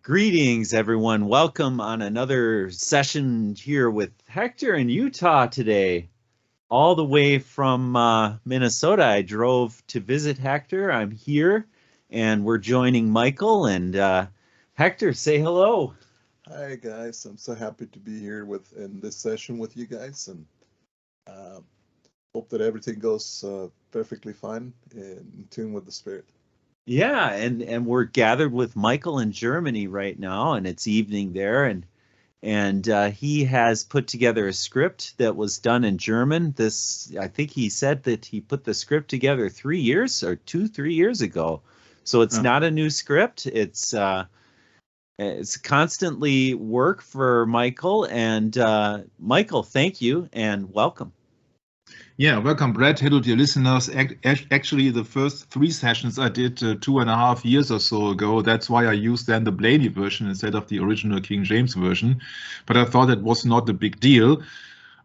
Greetings, everyone. Welcome on another session here with Hector in Utah today. All the way from Minnesota, I drove to visit Hector. I'm here, and we're joining Michael. And Hector, say hello. Hi guys, I'm so happy to be here in this session with you guys, and uh, hope that everything goes perfectly fine and in tune with the spirit. Yeah, and we're gathered with Michael in Germany right now, and it's evening there, and he has put together a script that was done in German. I think he said that he put the script together 3 years or 3 years ago. So it's Uh, not a new script. It's constantly work for Michael. And Michael, thank you and welcome. yeah, welcome, Brett. Hello, dear listeners. Actually, the first three sessions I did 2.5 years or so ago. That's why I used then the Blaney version instead of the original King James version. But I thought it was not a big deal.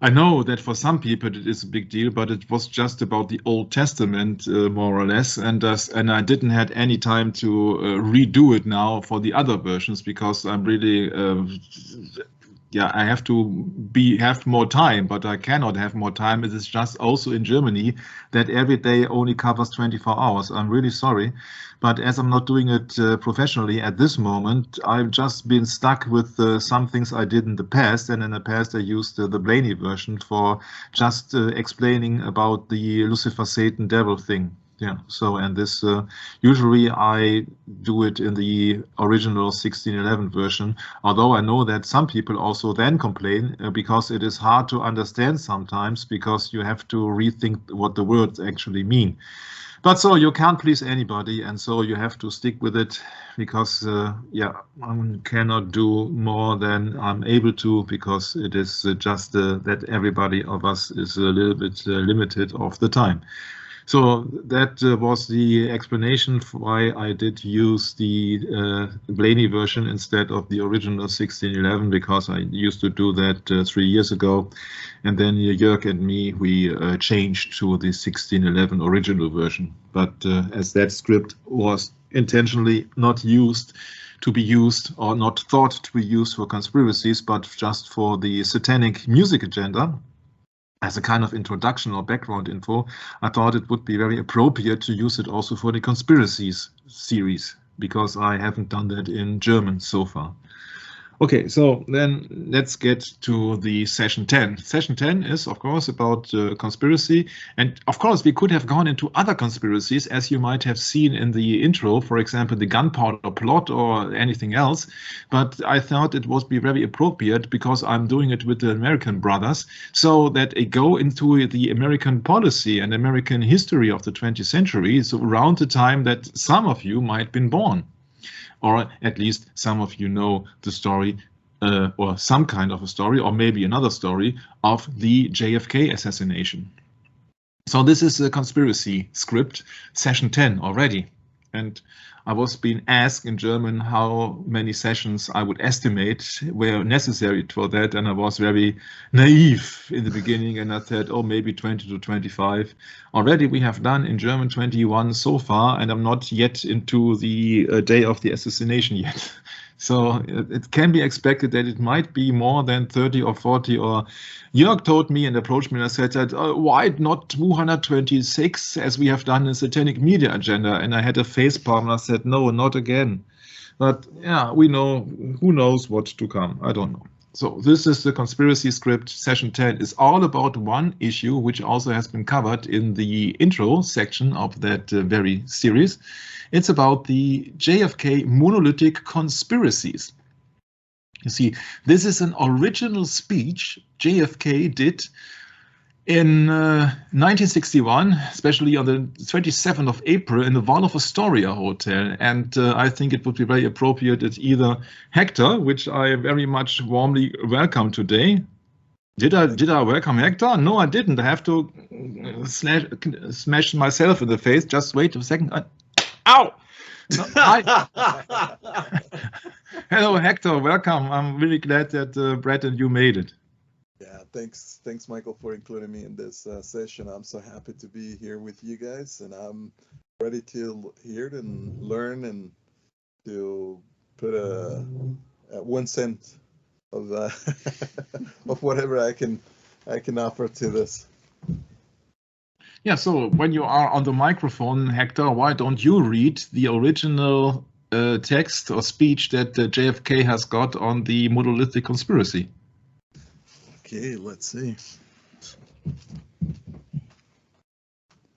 I know that for some people it is a big deal, but it was just about the Old Testament, more or less, and I didn't had any time to redo it now for the other versions because I'm really yeah, I have to have more time, but I cannot have more time. It is just also in Germany that every day only covers 24 hours. I'm really sorry, but as I'm not doing it professionally at this moment, I've just been stuck with some things I did in the past, and in the past I used the Blaney version for just explaining about the Lucifer, Satan, devil thing. Yeah, so and this usually I do it in the original 1611 version, although I know that some people also then complain because it is hard to understand sometimes because you have to rethink what the words actually mean. But so you can't please anybody, and so you have to stick with it because yeah, I cannot do more than I'm able to because it is just that everybody of us is a little bit limited of the time. So that was the explanation for why I did use the Blaney version instead of the original 1611, because I used to do that 3 years ago. And then Jörg and me, we changed to the 1611 original version. But as that script was intentionally not used to be used or not thought to be used for conspiracies, but just for the satanic music agenda, as a kind of introduction or background info, I thought it would be very appropriate to use it also for the conspiracies series, because I haven't done that in German so far. Okay, so then let's get to the session 10. Session 10 is, of course, about conspiracy. And of course, we could have gone into other conspiracies, as you might have seen in the intro, for example, the gunpowder plot or anything else. But I thought it would be very appropriate because I'm doing it with the American brothers, so that I go into the American policy and American history of the 20th century, so around the time that some of you might have been born. Or at least some of you know the story or some kind of a story, or maybe another story of the JFK assassination. So this is a conspiracy script, session 10 already. And I was being asked in German how many sessions I would estimate were necessary for that. And I was very naive in the beginning. And I said, oh, maybe 20 to 25. Already we have done in German 21 so far. And I'm not yet into the day of the assassination yet. So it can be expected that it might be more than 30 or 40. Or Jörg told me and approached me and I said that why not 226 as we have done in Satanic Media Agenda? And I had a face palm and I said, no, not again. But yeah, we know, who knows what to come. I don't know. So this is the conspiracy script. Session 10 is all about one issue, which also has been covered in the intro section of that very series. It's about the JFK monolithic conspiracies. You see, this is an original speech JFK did in 1961, especially on the 27th of April in the Waldorf Astoria Hotel. And I think it would be very appropriate that either Hector, which I very much warmly welcome today. Did I welcome Hector? No, I didn't. I have to smash myself in the face. Just wait a second. Ow! No, Hello, Hector. Welcome. I'm really glad that Brett and you made it. Yeah, thanks, Michael, for including me in this session. I'm so happy to be here with you guys, and I'm ready to hear it and learn and to put a 1 cent of of whatever I can offer to this. Yeah, so when you are on the microphone, Hector, why don't you read the original text or speech that JFK has got on the Monolithic Conspiracy? Okay, let's see.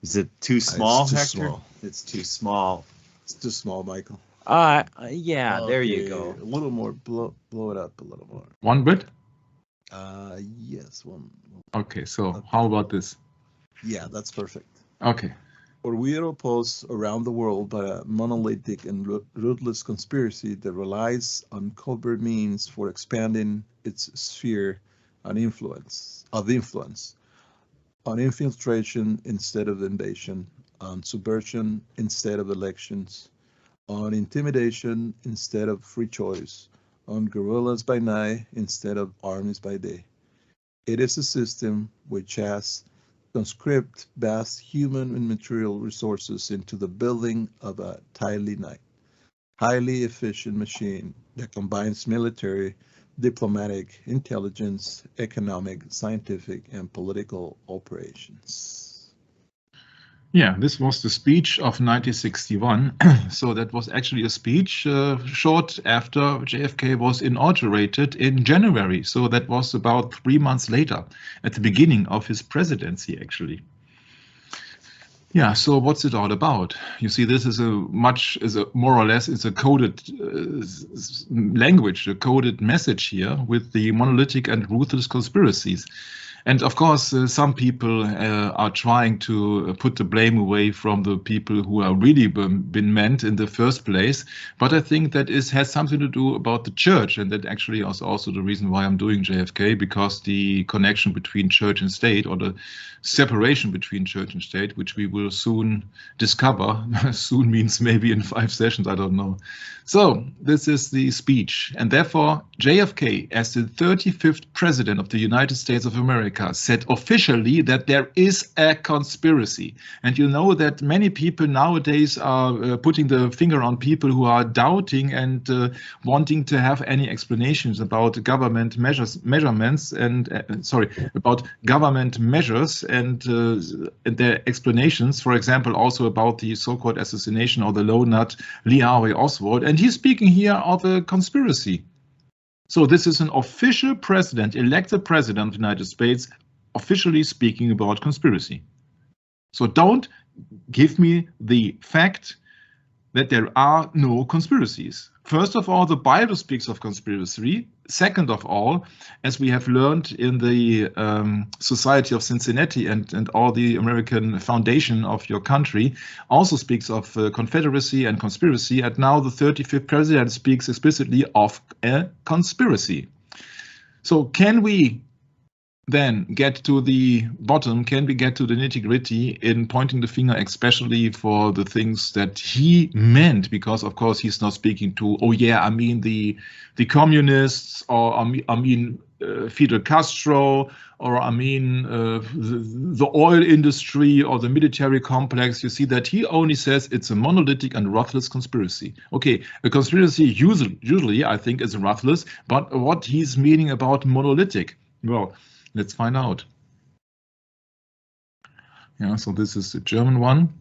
Is it too small, It's too Hector? small. It's too small. It's too small, Michael. Yeah, there you go. A little more, blow it up a little more. One bit? Yes, one. Okay, so how about this? Yeah, that's perfect. Okay. For we are opposed around the world by a monolithic and ruthless conspiracy that relies on covert means for expanding its sphere of influence, on infiltration instead of invasion, on subversion instead of elections, on intimidation instead of free choice, on guerrillas by night instead of armies by day. It is a system which has conscript vast human and material resources into the building of a highly efficient machine that combines military, diplomatic, intelligence, economic, scientific, and political operations. Yeah, this was the speech of 1961. So that was actually a speech short after JFK was inaugurated in January. So that was about 3 months later, at the beginning of his presidency, actually. Yeah, so what's it all about? You see, this is more or less it's a coded language, a coded message here with the monolithic and ruthless conspiracies. And of course, some people are trying to put the blame away from the people who are really been meant in the first place. But I think that has something to do about the church, and that actually is also the reason why I'm doing JFK, because the connection between church and state, or the separation between church and state, which we will soon discover. Soon means maybe in 5 sessions, I don't know. So this is the speech, and therefore JFK, as the 35th president of the United States of America, said officially that there is a conspiracy. And you know that many people nowadays are putting the finger on people who are doubting and wanting to have any explanations about government measurements and about government measures and their explanations. For example, also about the so-called assassination of the lone nut Lee Harvey Oswald, and he's speaking here of a conspiracy. So this is an official president, elected president of the United States, officially speaking about conspiracy. So don't give me the fact that there are no conspiracies. First of all, the Bible speaks of conspiracy. Second of all, as we have learned in the Society of Cincinnati and all the American foundation of your country, also speaks of confederacy and conspiracy. And now the 35th president speaks explicitly of a conspiracy. So can we then get to the bottom? Can we get to the nitty-gritty in pointing the finger, especially for the things that he meant? Because of course he's not speaking to, oh yeah, I mean the communists, or I mean Fidel Castro, or I mean the oil industry or the military complex. You see that he only says it's a monolithic and ruthless conspiracy. Okay, a conspiracy usually I think is ruthless, but what he's meaning about monolithic? Well, let's find out. Yeah, so this is the German one.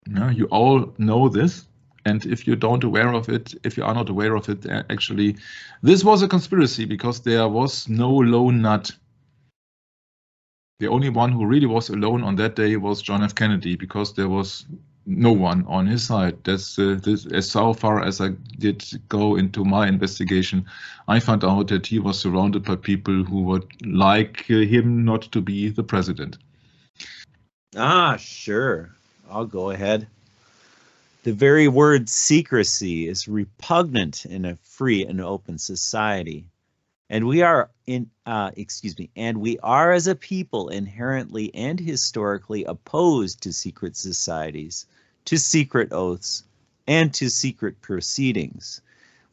Yeah, you all know this. And if you are not aware of it, actually, this was a conspiracy because there was no lone nut. The only one who really was alone on that day was John F. Kennedy, because there was no one on his side. That's as so far as I did go into my investigation, I found out that he was surrounded by people who would like him not to be the president. Sure. I'll go ahead. The very word secrecy is repugnant in a free and open society. And we are as a people inherently and historically opposed to secret societies, to secret oaths, and to secret proceedings.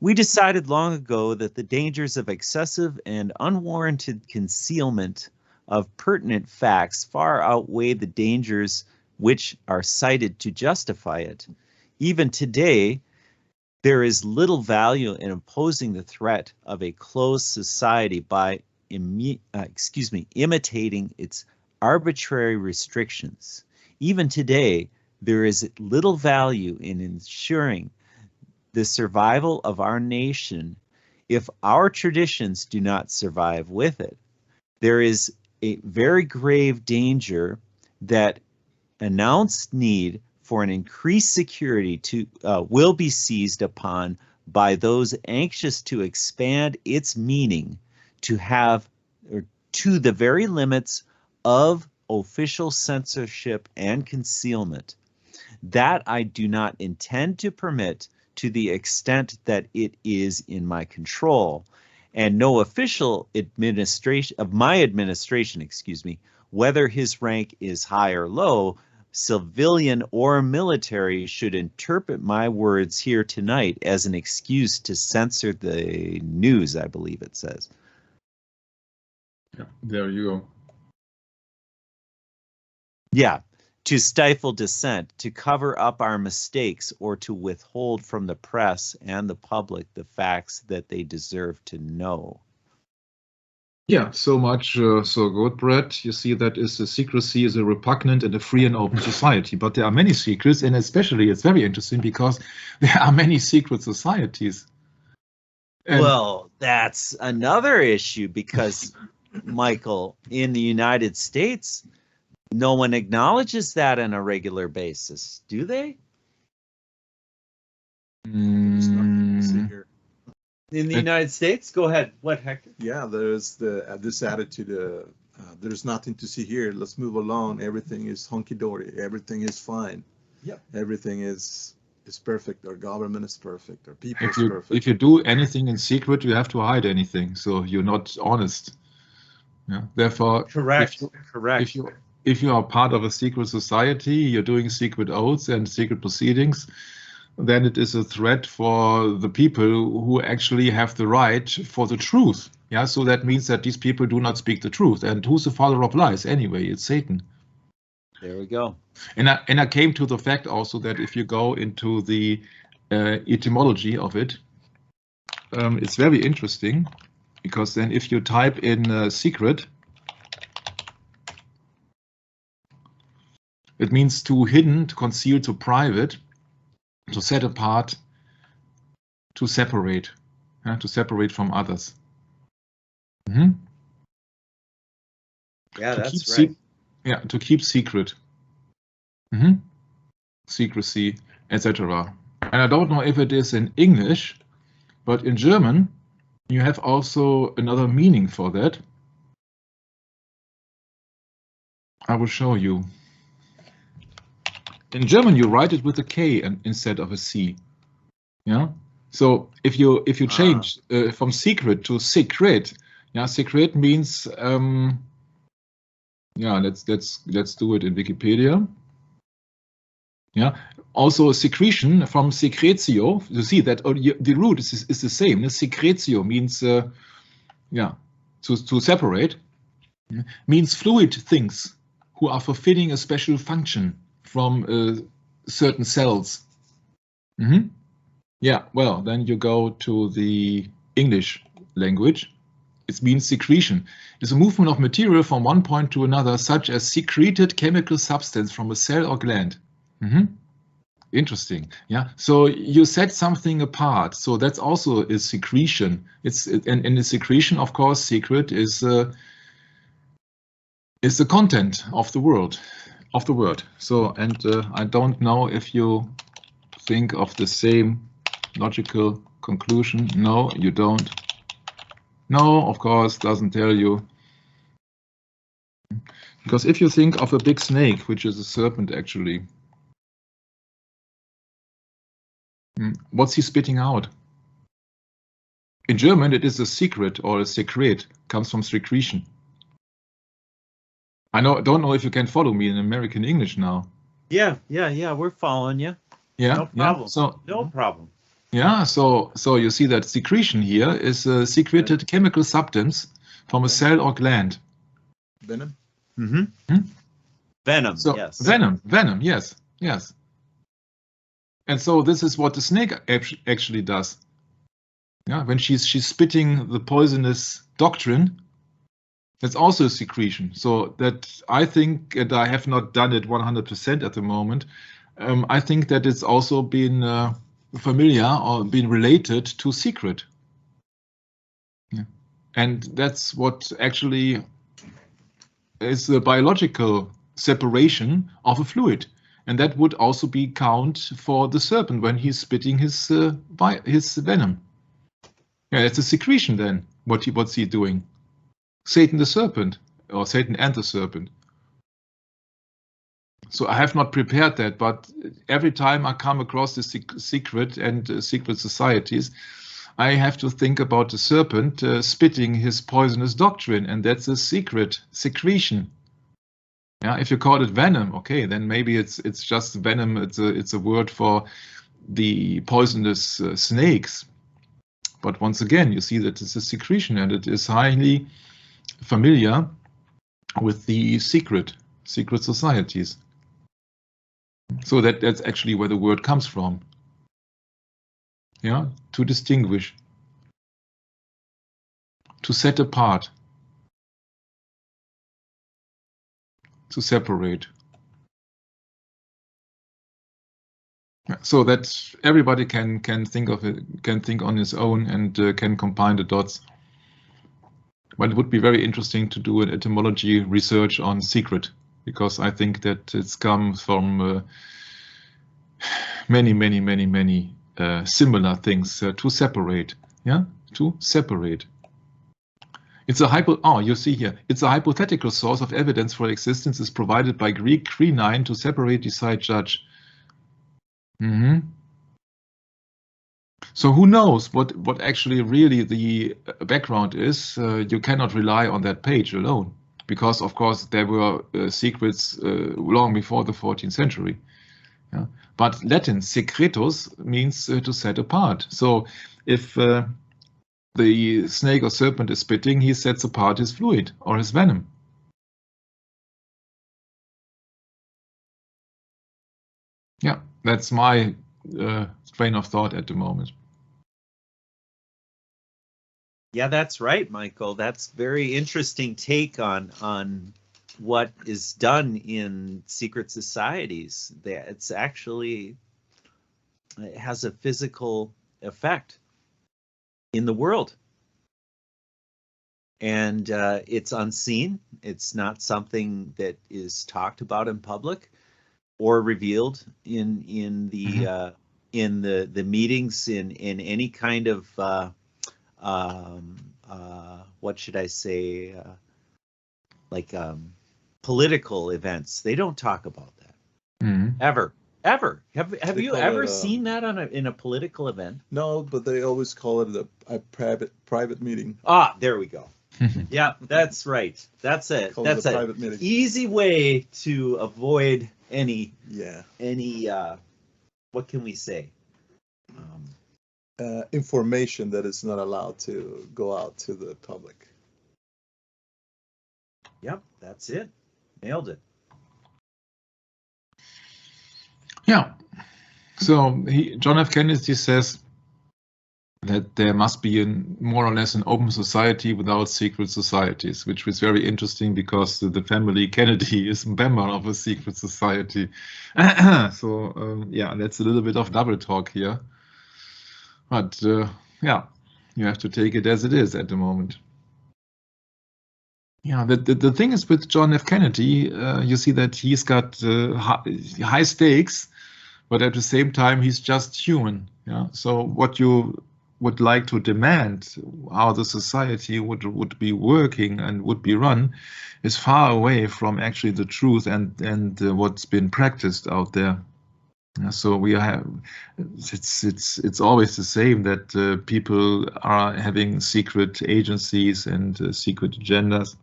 We decided long ago that the dangers of excessive and unwarranted concealment of pertinent facts far outweigh the dangers which are cited to justify it. Even today, There is little value in imposing the threat of a closed society by imitating its arbitrary restrictions. Even today, there is little value in ensuring the survival of our nation if our traditions do not survive with it. There is a very grave danger that announced need for an increased security will be seized upon by those anxious to expand its meaning to the very limits of official censorship and concealment. That I do not intend to permit to the extent that it is in my control, and no official of my administration, whether his rank is high or low, civilian or military, should interpret my words here tonight as an excuse to censor the news, I believe it says. Yeah, there you go. Yeah, to stifle dissent, to cover up our mistakes, or to withhold from the press and the public the facts that they deserve to know. Yeah, so much so good, Brett. You see, that is the secrecy is a repugnant and a free and open society. But there are many secrets, and especially it's very interesting because there are many secret societies. And well, that's another issue because, Michael, in the United States, no one acknowledges that on a regular basis, do they? In the United States? Go ahead. What, Hector? Yeah, there's this attitude, there's nothing to see here. Let's move along. Everything is hunky-dory. Everything is fine. Yep. Everything is perfect. Our government is perfect. Our people is perfect. If you do anything in secret, you have to hide anything. So you're not honest. Yeah. Therefore, correct. If you are part of a secret society, you're doing secret oaths and secret proceedings, then it is a threat for the people who actually have the right for the truth. Yeah, so that means that these people do not speak the truth. And who's the father of lies anyway? It's Satan. There we go. And I came to the fact also that if you go into the etymology of it, it's very interesting, because then if you type in secret, it means to hidden, to conceal, to private, to set apart, to separate from others. Mm-hmm. Yeah, that's right. Yeah, to keep secret. Mm-hmm. Secrecy, etc. And I don't know if it is in English, but in German, you have also another meaning for that. I will show you. In German, you write it with a K instead of a C. Yeah. So if you change from secret to secret, yeah, secret means yeah. Let's do it in Wikipedia. Yeah. Also secretion from secretio. You see that the root is the same. Secretio means yeah, to separate. Yeah. Means fluid things who are fulfilling a special function from certain cells. Mm-hmm. Yeah, well, then you go to the English language. It means secretion. It's a movement of material from one point to another, such as secreted chemical substance from a cell or gland. Mm-hmm. Interesting. Yeah. So you set something apart. So that's also a secretion. And in the secretion, of course, secret is the content of the word. So, and I don't know if you think of the same logical conclusion. No, you don't. No, of course, doesn't tell you. Because if you think of a big snake, which is a serpent actually, what's he spitting out? In German, it is a secret, or a secret, comes from secretion. I don't know if you can follow me in American English now. Yeah, we're following you. Yeah, no problem. Yeah, so no problem. Yeah, so you see that secretion here is a secreted chemical substance from a cell or gland. Venom. Mm-hmm. Hmm? Venom. So yes. Venom. Yes. And so this is what the snake actually does. Yeah, when she's spitting the poisonous doctrine, that's also a secretion. So that I think, and I have not done it 100% at the moment, I think that it's also been familiar or been related to secret. Yeah. And that's what actually is the biological separation of a fluid. And that would also be count for the serpent when he's spitting his venom. Yeah, it's a secretion then. What's he doing? Satan the serpent, or Satan and the serpent. So I have not prepared that, but every time I come across the secret and secret societies, I have to think about the serpent spitting his poisonous doctrine, and that's a secret secretion. Yeah, if you call it venom, okay, then maybe it's just venom. It's a word for the poisonous snakes. But once again, you see that it's a secretion, and it is highly familiar with the secret societies. So that's actually where the word comes from. Yeah, to distinguish, to set apart, to separate. So that everybody can think of it, can think on his own, and can combine the dots. But it would be very interesting to do an etymology research on secret, because I think that it's come from many similar things to separate. Yeah, to separate. It's a you see here, it's a hypothetical source of evidence for existence is provided by Greek krenine to separate, decide, judge. So who knows what actually really the background is? You cannot rely on that page alone, because of course there were secrets long before the 14th century. Yeah? But Latin secretus means to set apart. So if the snake or serpent is spitting, he sets apart his fluid or his venom. Yeah, that's my train of thought at the moment. Yeah, that's right, Michael. That's very interesting take on what is done in secret societies. That it's actually, it has a physical effect in the world, and it's unseen. It's not something that is talked about in public or revealed in the meetings in any kind of what should I say, like political events. They don't talk about that ever. Have you ever seen that in a political event? No, but they always call it a private meeting. Ah, there we go. Yeah, that's right. That's it. That's a private meeting. Easy way to avoid any what can we say? Information that is not allowed to go out to the public. Yep, that's it. Nailed it. Yeah. So John F. Kennedy says that there must be more or less an open society without secret societies, which was very interesting because the family Kennedy is a member of a secret society. So yeah, that's a little bit of double talk here. But yeah, you have to take it as it is at the moment. Yeah, the thing is with John F. Kennedy, you see that he's got high stakes, but at the same time he's just human. Yeah, so what you would like to demand, how the society would be working and would be run, is far away from actually the truth and what's been practiced out there. So we have, it's always the same that people are having secret agencies and secret agendas.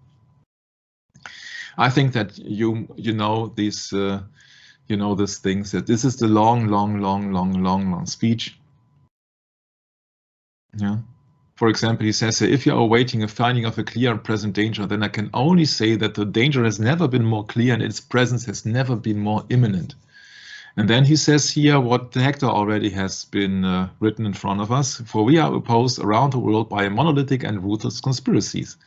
I think that you know these these things, that this is the long speech. Yeah. For example, he says, if you are awaiting a finding of a clear and present danger, then I can only say that the danger has never been more clear and its presence has never been more imminent. And then he says here what Hector already has been written in front of us. For we are opposed around the world by monolithic and ruthless conspiracies.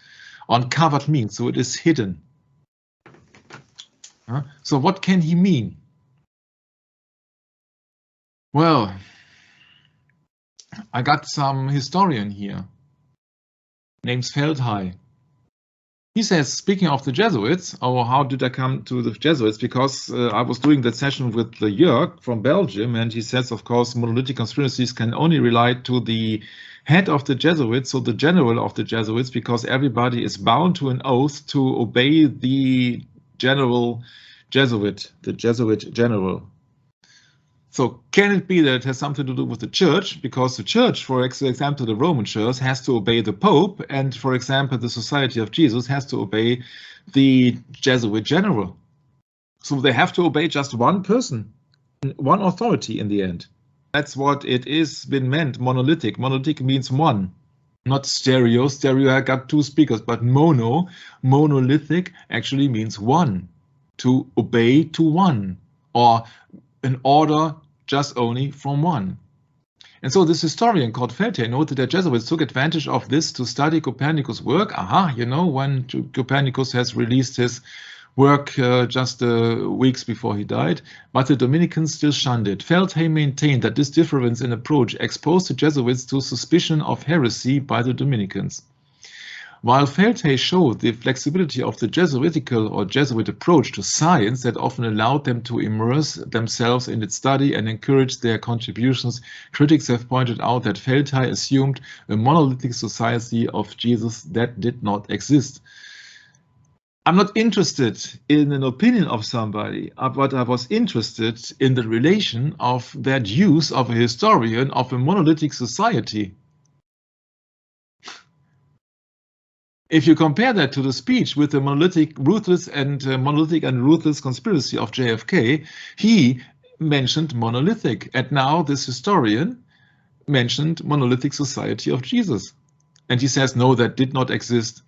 Uncovered means, so it is hidden. So what can he mean? Well, I got some historian here, named Feldhey. He says, speaking of the Jesuits, or how did I come to the Jesuits? Because I was doing that session with Jörg from Belgium, and he says, of course, monolithic conspiracies can only relate to the head of the Jesuits, so the general of the Jesuits, because everybody is bound to an oath to obey the general Jesuit, the Jesuit general. So can it be that it has something to do with the church? Because the church, for example, the Roman church has to obey the Pope, and for example, the Society of Jesus has to obey the Jesuit general. So they have to obey just one person, one authority in the end. That's what it is been meant, monolithic. Monolithic means one, not stereo. Stereo, I got two speakers, but monolithic actually means one, to obey to one, or an order just only from one. And so this historian called Feldhey noted that Jesuits took advantage of this to study Copernicus' work. You know, when Copernicus has released his work just weeks before he died, but the Dominicans still shunned it. Feldhey maintained that this difference in approach exposed the Jesuits to suspicion of heresy by the Dominicans. While Feldhey showed the flexibility of the Jesuitical or Jesuit approach to science that often allowed them to immerse themselves in its study and encourage their contributions, critics have pointed out that Feldhey assumed a monolithic society of Jesus that did not exist. I'm not interested in an opinion of somebody, but I was interested in the relation of that use of a historian of a monolithic society. If you compare that to the speech with the monolithic and ruthless conspiracy of JFK, he mentioned monolithic, and now this historian mentioned monolithic society of Jesus, and he says no, that did not exist.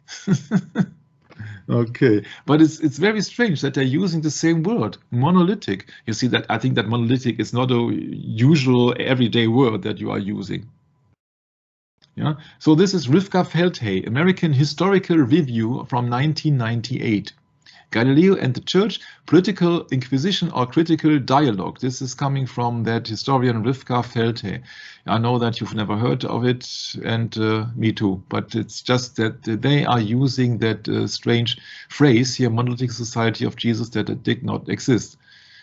Okay, but it's very strange that they're using the same word, monolithic. You see that I think that monolithic is not a usual everyday word that you are using. Yeah, so this is Rivka Feldhey, American Historical Review from 1998. Galileo and the Church, Political Inquisition or Critical Dialogue. This is coming from that historian Rivka Feldhey. I know that you've never heard of it, and me too, but it's just that they are using that strange phrase here, monolithic society of Jesus, that it did not exist.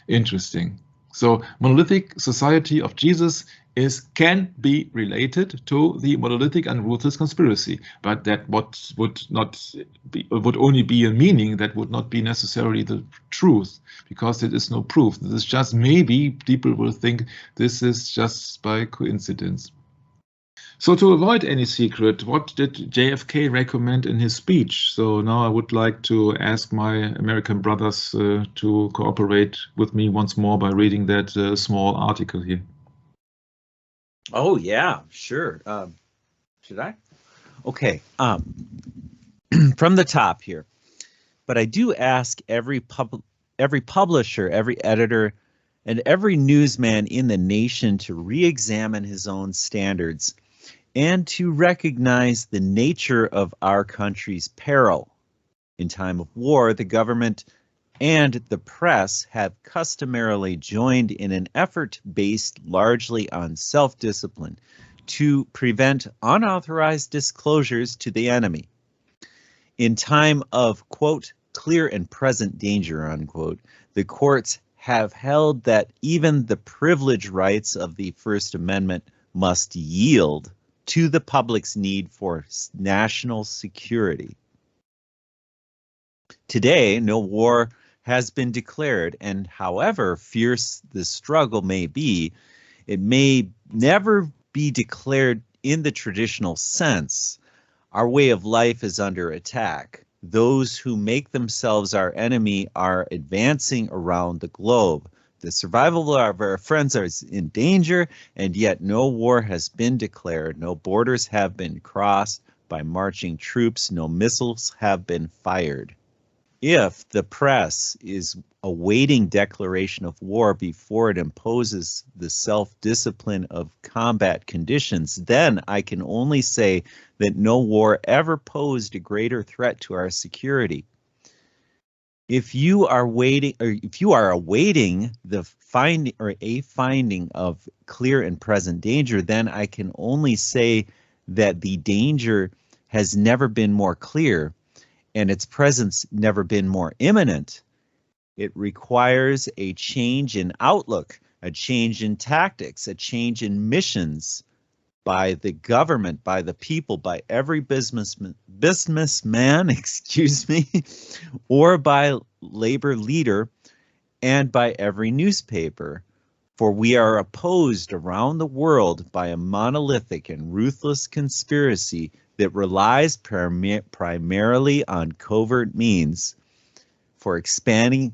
Interesting. So monolithic society of Jesus can be related to the monolithic and ruthless conspiracy, but that would only be a meaning, that would not be necessarily the truth, because there is no proof. This is just maybe people will think this is just by coincidence. So to avoid any secret, what did JFK recommend in his speech? So now I would like to ask my American brothers to cooperate with me once more by reading that small article here. Oh, yeah, sure. Should I? Okay. From the top here. But I do ask every publisher, every editor, and every newsman in the nation to re-examine his own standards and to recognize the nature of our country's peril. In time of war, the government and the press have customarily joined in an effort based largely on self-discipline to prevent unauthorized disclosures to the enemy. In time of, quote, clear and present danger, unquote, the courts have held that even the privilege rights of the First Amendment must yield to the public's need for national security. Today, no war has been declared, and however fierce the struggle may be, it may never be declared in the traditional sense. Our way of life is under attack. Those who make themselves our enemy are advancing around the globe. The survival of our friends is in danger, and yet no war has been declared. No borders have been crossed by marching troops. No missiles have been fired. if the press is awaiting declaration of war before it imposes the self-discipline of combat conditions, then I can only say that no war ever posed a greater threat to our security. If you are waiting, or if you are awaiting the finding or a finding of clear and present danger, then I can only say that the danger has never been more clear and its presence never been more imminent. It requires a change in outlook, a change in tactics, a change in missions by the government, by the people, by every businessman, excuse me, or by labor leader, and by every newspaper. For we are opposed around the world by a monolithic and ruthless conspiracy that relies primarily on covert means for expanding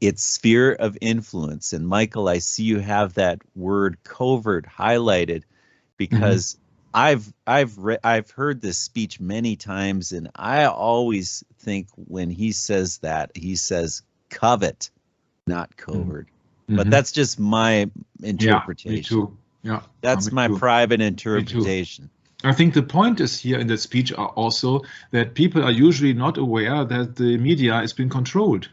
its sphere of influence. And Michael, I see you have that word covert highlighted, because I've heard this speech many times, and I always think when he says that, he says covet, not covert. But that's just my interpretation. Yeah, me too. Yeah, that's my private interpretation. I think the point is here in the speech are also that people are usually not aware that the media has been controlled.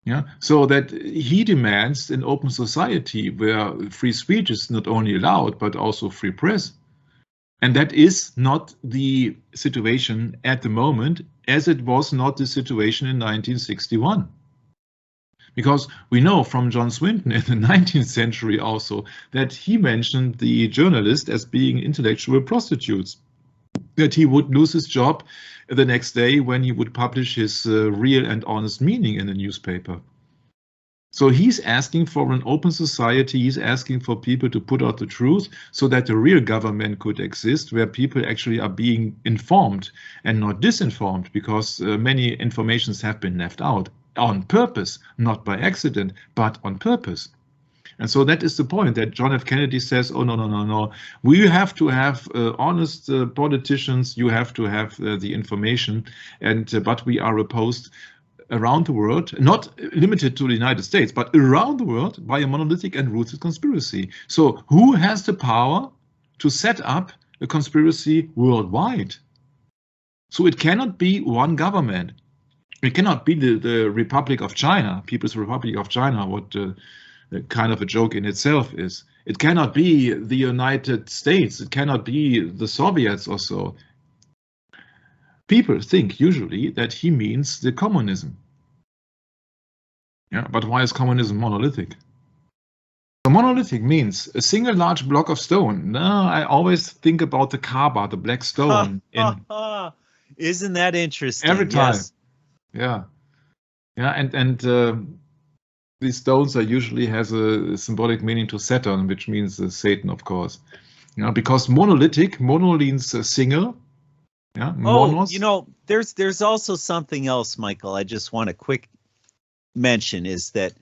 Yeah, so that he demands an open society where free speech is not only allowed, but also free press. And that is not the situation at the moment, as it was not the situation in 1961. Because we know from John Swinton in the 19th century also that he mentioned the journalist as being intellectual prostitutes, that he would lose his job the next day when he would publish his real and honest meaning in the newspaper. So he's asking for an open society, he's asking for people to put out the truth so that the real government could exist, where people actually are being informed and not disinformed, because many informations have been left out on purpose, not by accident, but on purpose. And so that is the point that John F. Kennedy says, oh, no. We have to have honest politicians. You have to have the information. And but we are opposed around the world, not limited to the United States, but around the world by a monolithic and ruthless conspiracy. So who has the power to set up a conspiracy worldwide? So it cannot be one government. It cannot be the Republic of China, People's Republic of China, what kind of a joke in itself is. It cannot be the United States. It cannot be the Soviets or so. People think usually that he means the communism. Yeah, but why is communism monolithic? So monolithic means a single large block of stone. No, I always think about the Kaaba, the black stone. Isn't that interesting? Every time. Yes. Yeah, and these stones are usually has a symbolic meaning to Saturn, which means Satan, of course. You know, because monolithic, mono means single. Yeah. Monos. You know, there's also something else, Michael. I just want to quick mention is that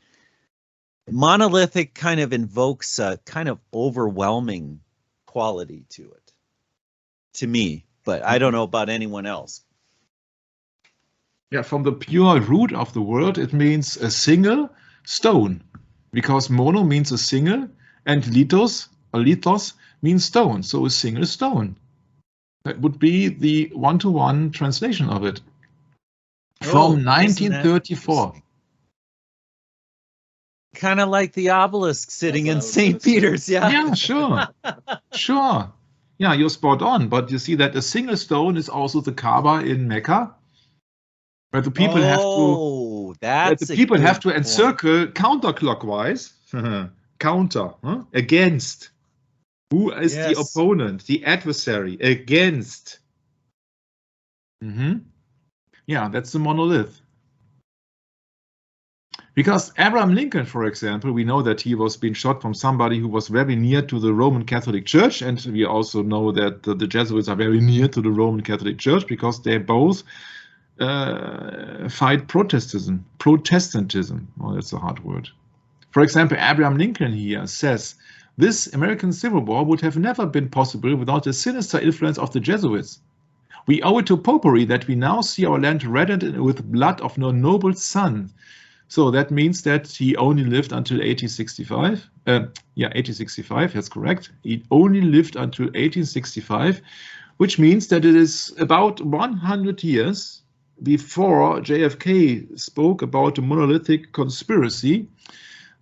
monolithic kind of invokes a kind of overwhelming quality to it, to me. But I don't know about anyone else. Yeah, from the pure root of the word, it means a single stone, because mono means a single, and lithos means stone, so a single stone. That would be the one-to-one translation of it from 1934. Kind of like the obelisk sitting in St. Peter's, yeah. Yeah, sure, sure. Yeah, you're spot on. But you see that a single stone is also the Kaaba in Mecca. Where the people have to encircle counterclockwise, against. Who is the opponent, the adversary, against? Yeah, that's the monolith. Because Abraham Lincoln, for example, we know that he was being shot from somebody who was very near to the Roman Catholic Church, and we also know that the Jesuits are very near to the Roman Catholic Church because they both fight Protestantism. Oh, that's a hard word. For example, Abraham Lincoln here says, this American Civil War would have never been possible without the sinister influence of the Jesuits. We owe it to Popery that we now see our land reddened with blood of no noble son. So that means that he only lived until 1865. Yeah, 1865, that's correct. He only lived until 1865, which means that it is about 100 years before JFK spoke about the monolithic conspiracy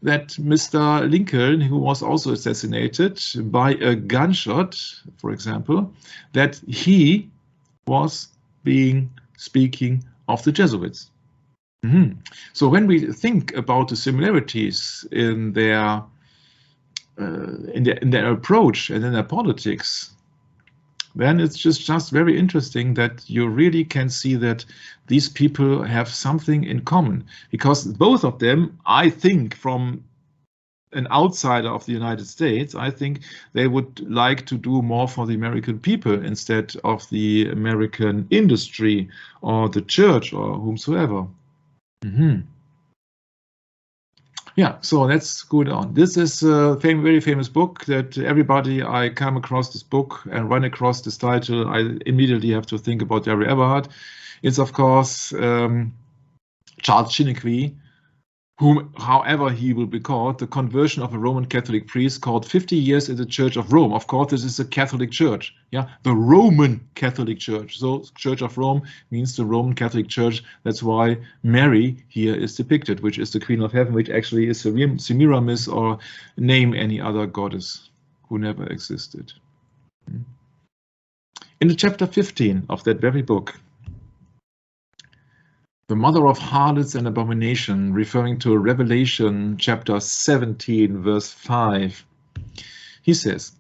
that Mr. Lincoln, who was also assassinated by a gunshot, for example, that he was speaking of the Jesuits. So when we think about the similarities in their approach and in their politics, then it's just very interesting that you really can see that these people have something in common, because both of them, I think, from an outsider of the United States, I think they would like to do more for the American people instead of the American industry or the church or whomsoever. Yeah, so let's go on. This is a very famous book that everybody I come across this book and run across this title, I immediately have to think about Darry Everhart. It's of course Charles Chiniquy, whom, however he will be called, the conversion of a Roman Catholic priest called 50 years in the Church of Rome. Of course, this is a Catholic church, yeah, the Roman Catholic Church. So Church of Rome means the Roman Catholic Church. That's why Mary here is depicted, which is the Queen of Heaven, which actually is Semiramis, or name any other goddess who never existed. In the chapter 15 of that very book, the mother of harlots and abomination, referring to Revelation chapter 17, verse 5. He says,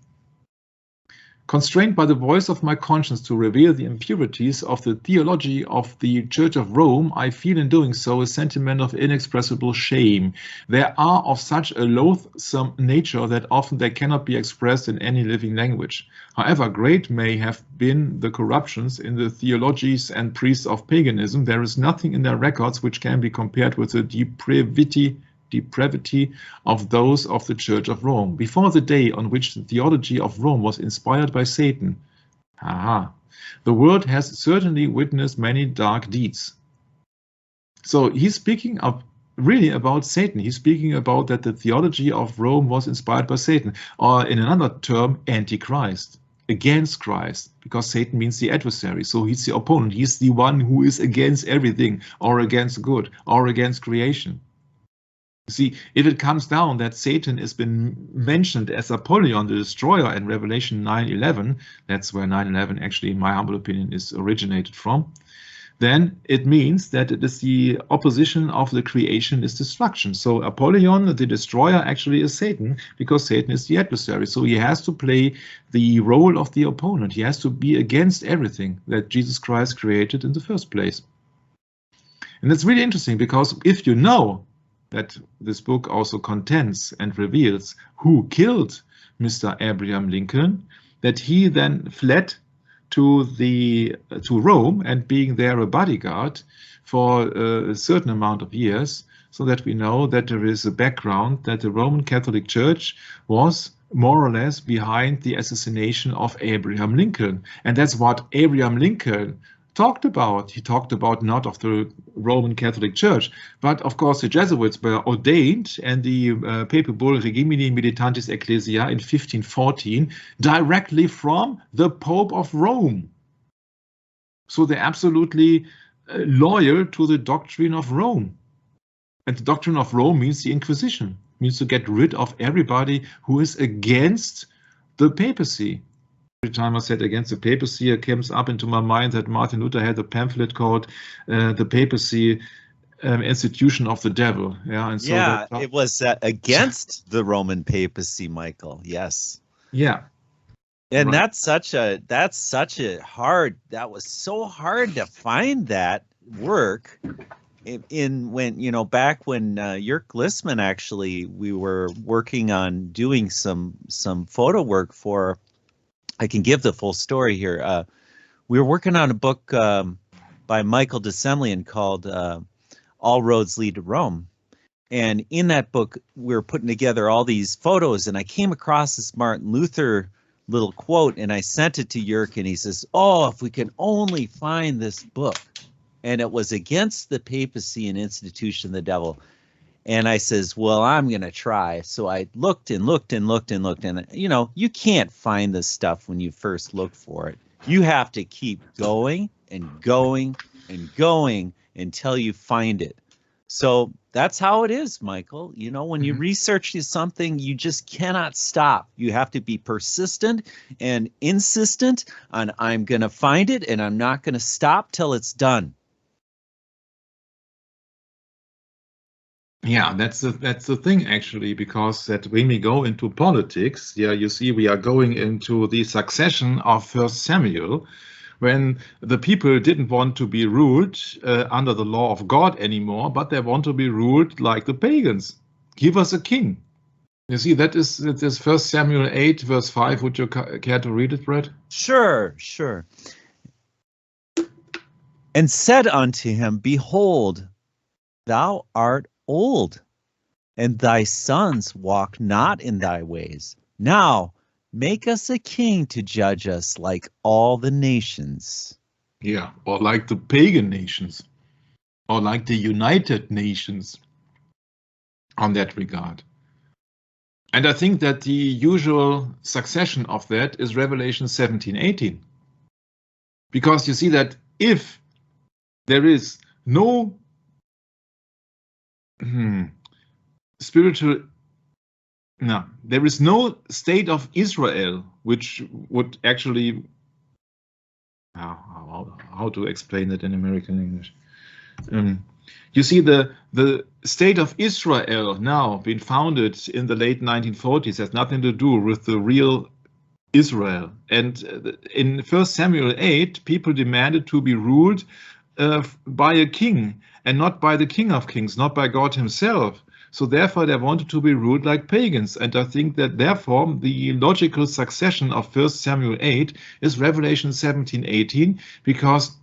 constrained by the voice of my conscience to reveal the impurities of the theology of the Church of Rome, I feel in doing so a sentiment of inexpressible shame. They are of such a loathsome nature that often they cannot be expressed in any living language. However great may have been the corruptions in the theologies and priests of paganism, there is nothing in their records which can be compared with the depravity of those of the Church of Rome. Before the day on which the theology of Rome was inspired by Satan, the world has certainly witnessed many dark deeds. So he's speaking of really about Satan. He's speaking about that the theology of Rome was inspired by Satan, or in another term, Antichrist, against Christ, because Satan means the adversary. So he's the opponent. He's the one who is against everything, or against good, or against creation. See, if it comes down that Satan has been mentioned as Apollyon, the destroyer, in Revelation 9:11, that's where 9:11 actually, in my humble opinion, is originated from, then it means that it is the opposition of the creation is destruction. So Apollyon, the destroyer, actually is Satan, because Satan is the adversary. So he has to play the role of the opponent. He has to be against everything that Jesus Christ created in the first place. And that's really interesting, because if you know that this book also contains and reveals who killed Mr. Abraham Lincoln, that he then fled to Rome and being there a bodyguard for a certain amount of years, so that we know that there is a background that the Roman Catholic Church was more or less behind the assassination of Abraham Lincoln. And that's what Abraham Lincoln talked about. He talked about not of the Roman Catholic Church, but of course the Jesuits were ordained, and the papal bull Regimini Militantis Ecclesiae in 1514 directly from the Pope of Rome. So they're absolutely loyal to the doctrine of Rome. And the doctrine of Rome means the Inquisition, means to get rid of everybody who is against the papacy. Every time I said against the papacy, it comes up into my mind that Martin Luther had a pamphlet called The Papacy, Institution of the Devil. Yeah, and so it was against the Roman papacy, Michael. Yes. Yeah. And right. That was so hard to find that work in when, you know, back when Jörg Lissman, actually, we were working on doing some photo work for. I can give the full story here. We were working on a book by Michael de Semlyen called All Roads Lead to Rome. And in that book, we were putting together all these photos, and I came across this Martin Luther little quote, and I sent it to Yerk, and he says, "Oh, if we can only find this book." And it was Against the Papacy and Institution of the Devil. And I says, well, I'm going to try. So I looked and looked and looked and looked. And, you know, you can't find this stuff when you first look for it. You have to keep going and going and going until you find it. So that's how it is, Michael. You know, when you research something, you just cannot stop. You have to be persistent and insistent on, I'm going to find it and I'm not going to stop till it's done. Yeah, that's the thing actually, because that when we go into politics, yeah, you see, we are going into the succession of First Samuel, when the people didn't want to be ruled under the law of God anymore, but they want to be ruled like the pagans. Give us a king. You see, that is 1 Samuel 8, verse 5. Would you care to read it, Brett? Sure. And said unto him, Behold, thou art old, and thy sons walk not in thy ways. Now make us a king to judge us like all the nations. Yeah, or like the pagan nations, or like the United Nations on that regard. And I think that the usual succession of that is Revelation 17:18. Because you see that if there is no there is no state of Israel, which would actually, how to explain it in American English? You see, the state of Israel now being founded in the late 1940s has nothing to do with the real Israel. And in 1 Samuel 8, people demanded to be ruled by a king, and not by the King of Kings, not by God himself. So therefore they wanted to be ruled like pagans. And I think that therefore the logical succession of 1 Samuel 8 is Revelation 17:18, because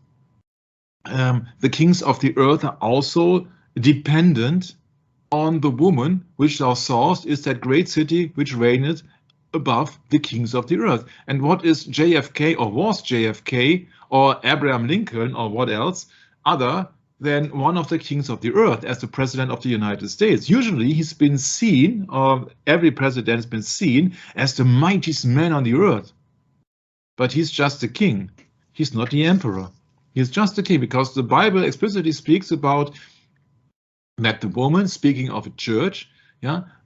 the kings of the earth are also dependent on the woman which thou sawest is that great city which reigneth above the kings of the earth. And what is JFK, or was JFK, or Abraham Lincoln, or what else, other than one of the kings of the earth as the president of the United States? Usually he's been seen, or every president has been seen, as the mightiest man on the earth. But he's just a king. He's not the emperor. He's just a king, because the Bible explicitly speaks about that the woman, speaking of a church,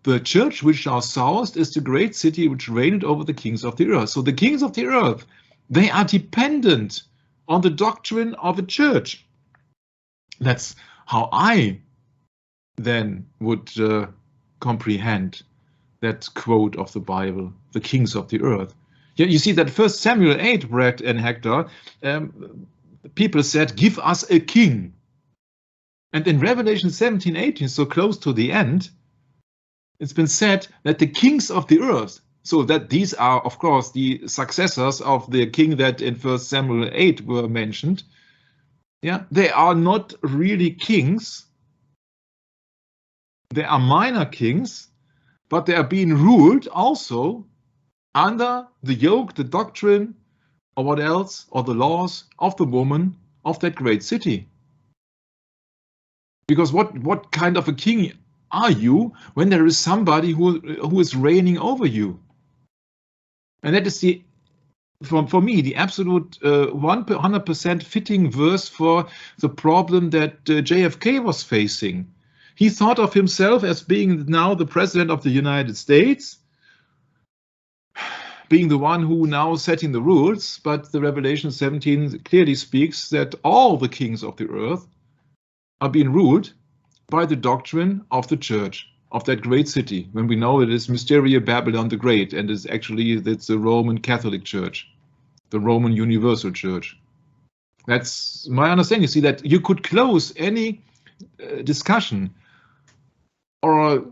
the church which thou sawest is the great city which reigneth over the kings of the earth. So the kings of the earth, they are dependent on the doctrine of a church. That's how I then would comprehend that quote of the Bible, the kings of the earth. Yeah, you see that 1 Samuel 8, Brett and Hector, people said, give us a king. And in Revelation 17:18, so close to the end, it's been said that the kings of the earth, so that these are, of course, the successors of the king that in 1 Samuel 8 were mentioned, they are not really kings. They are minor kings, but they are being ruled also under the yoke, the doctrine, or what else, or the laws of the woman of that great city. Because what kind of a king are you when there is somebody who is reigning over you? And that is for me, the absolute 100% fitting verse for the problem that JFK was facing. He thought of himself as being now the president of the United States, being the one who now setting the rules, but the Revelation 17 clearly speaks that all the kings of the earth are being ruled by the doctrine of the church, of that great city, when we know it is Mysteria Babylon the Great, and it's the Roman Catholic Church, the Roman Universal Church. That's my understanding. You see that you could close any discussion or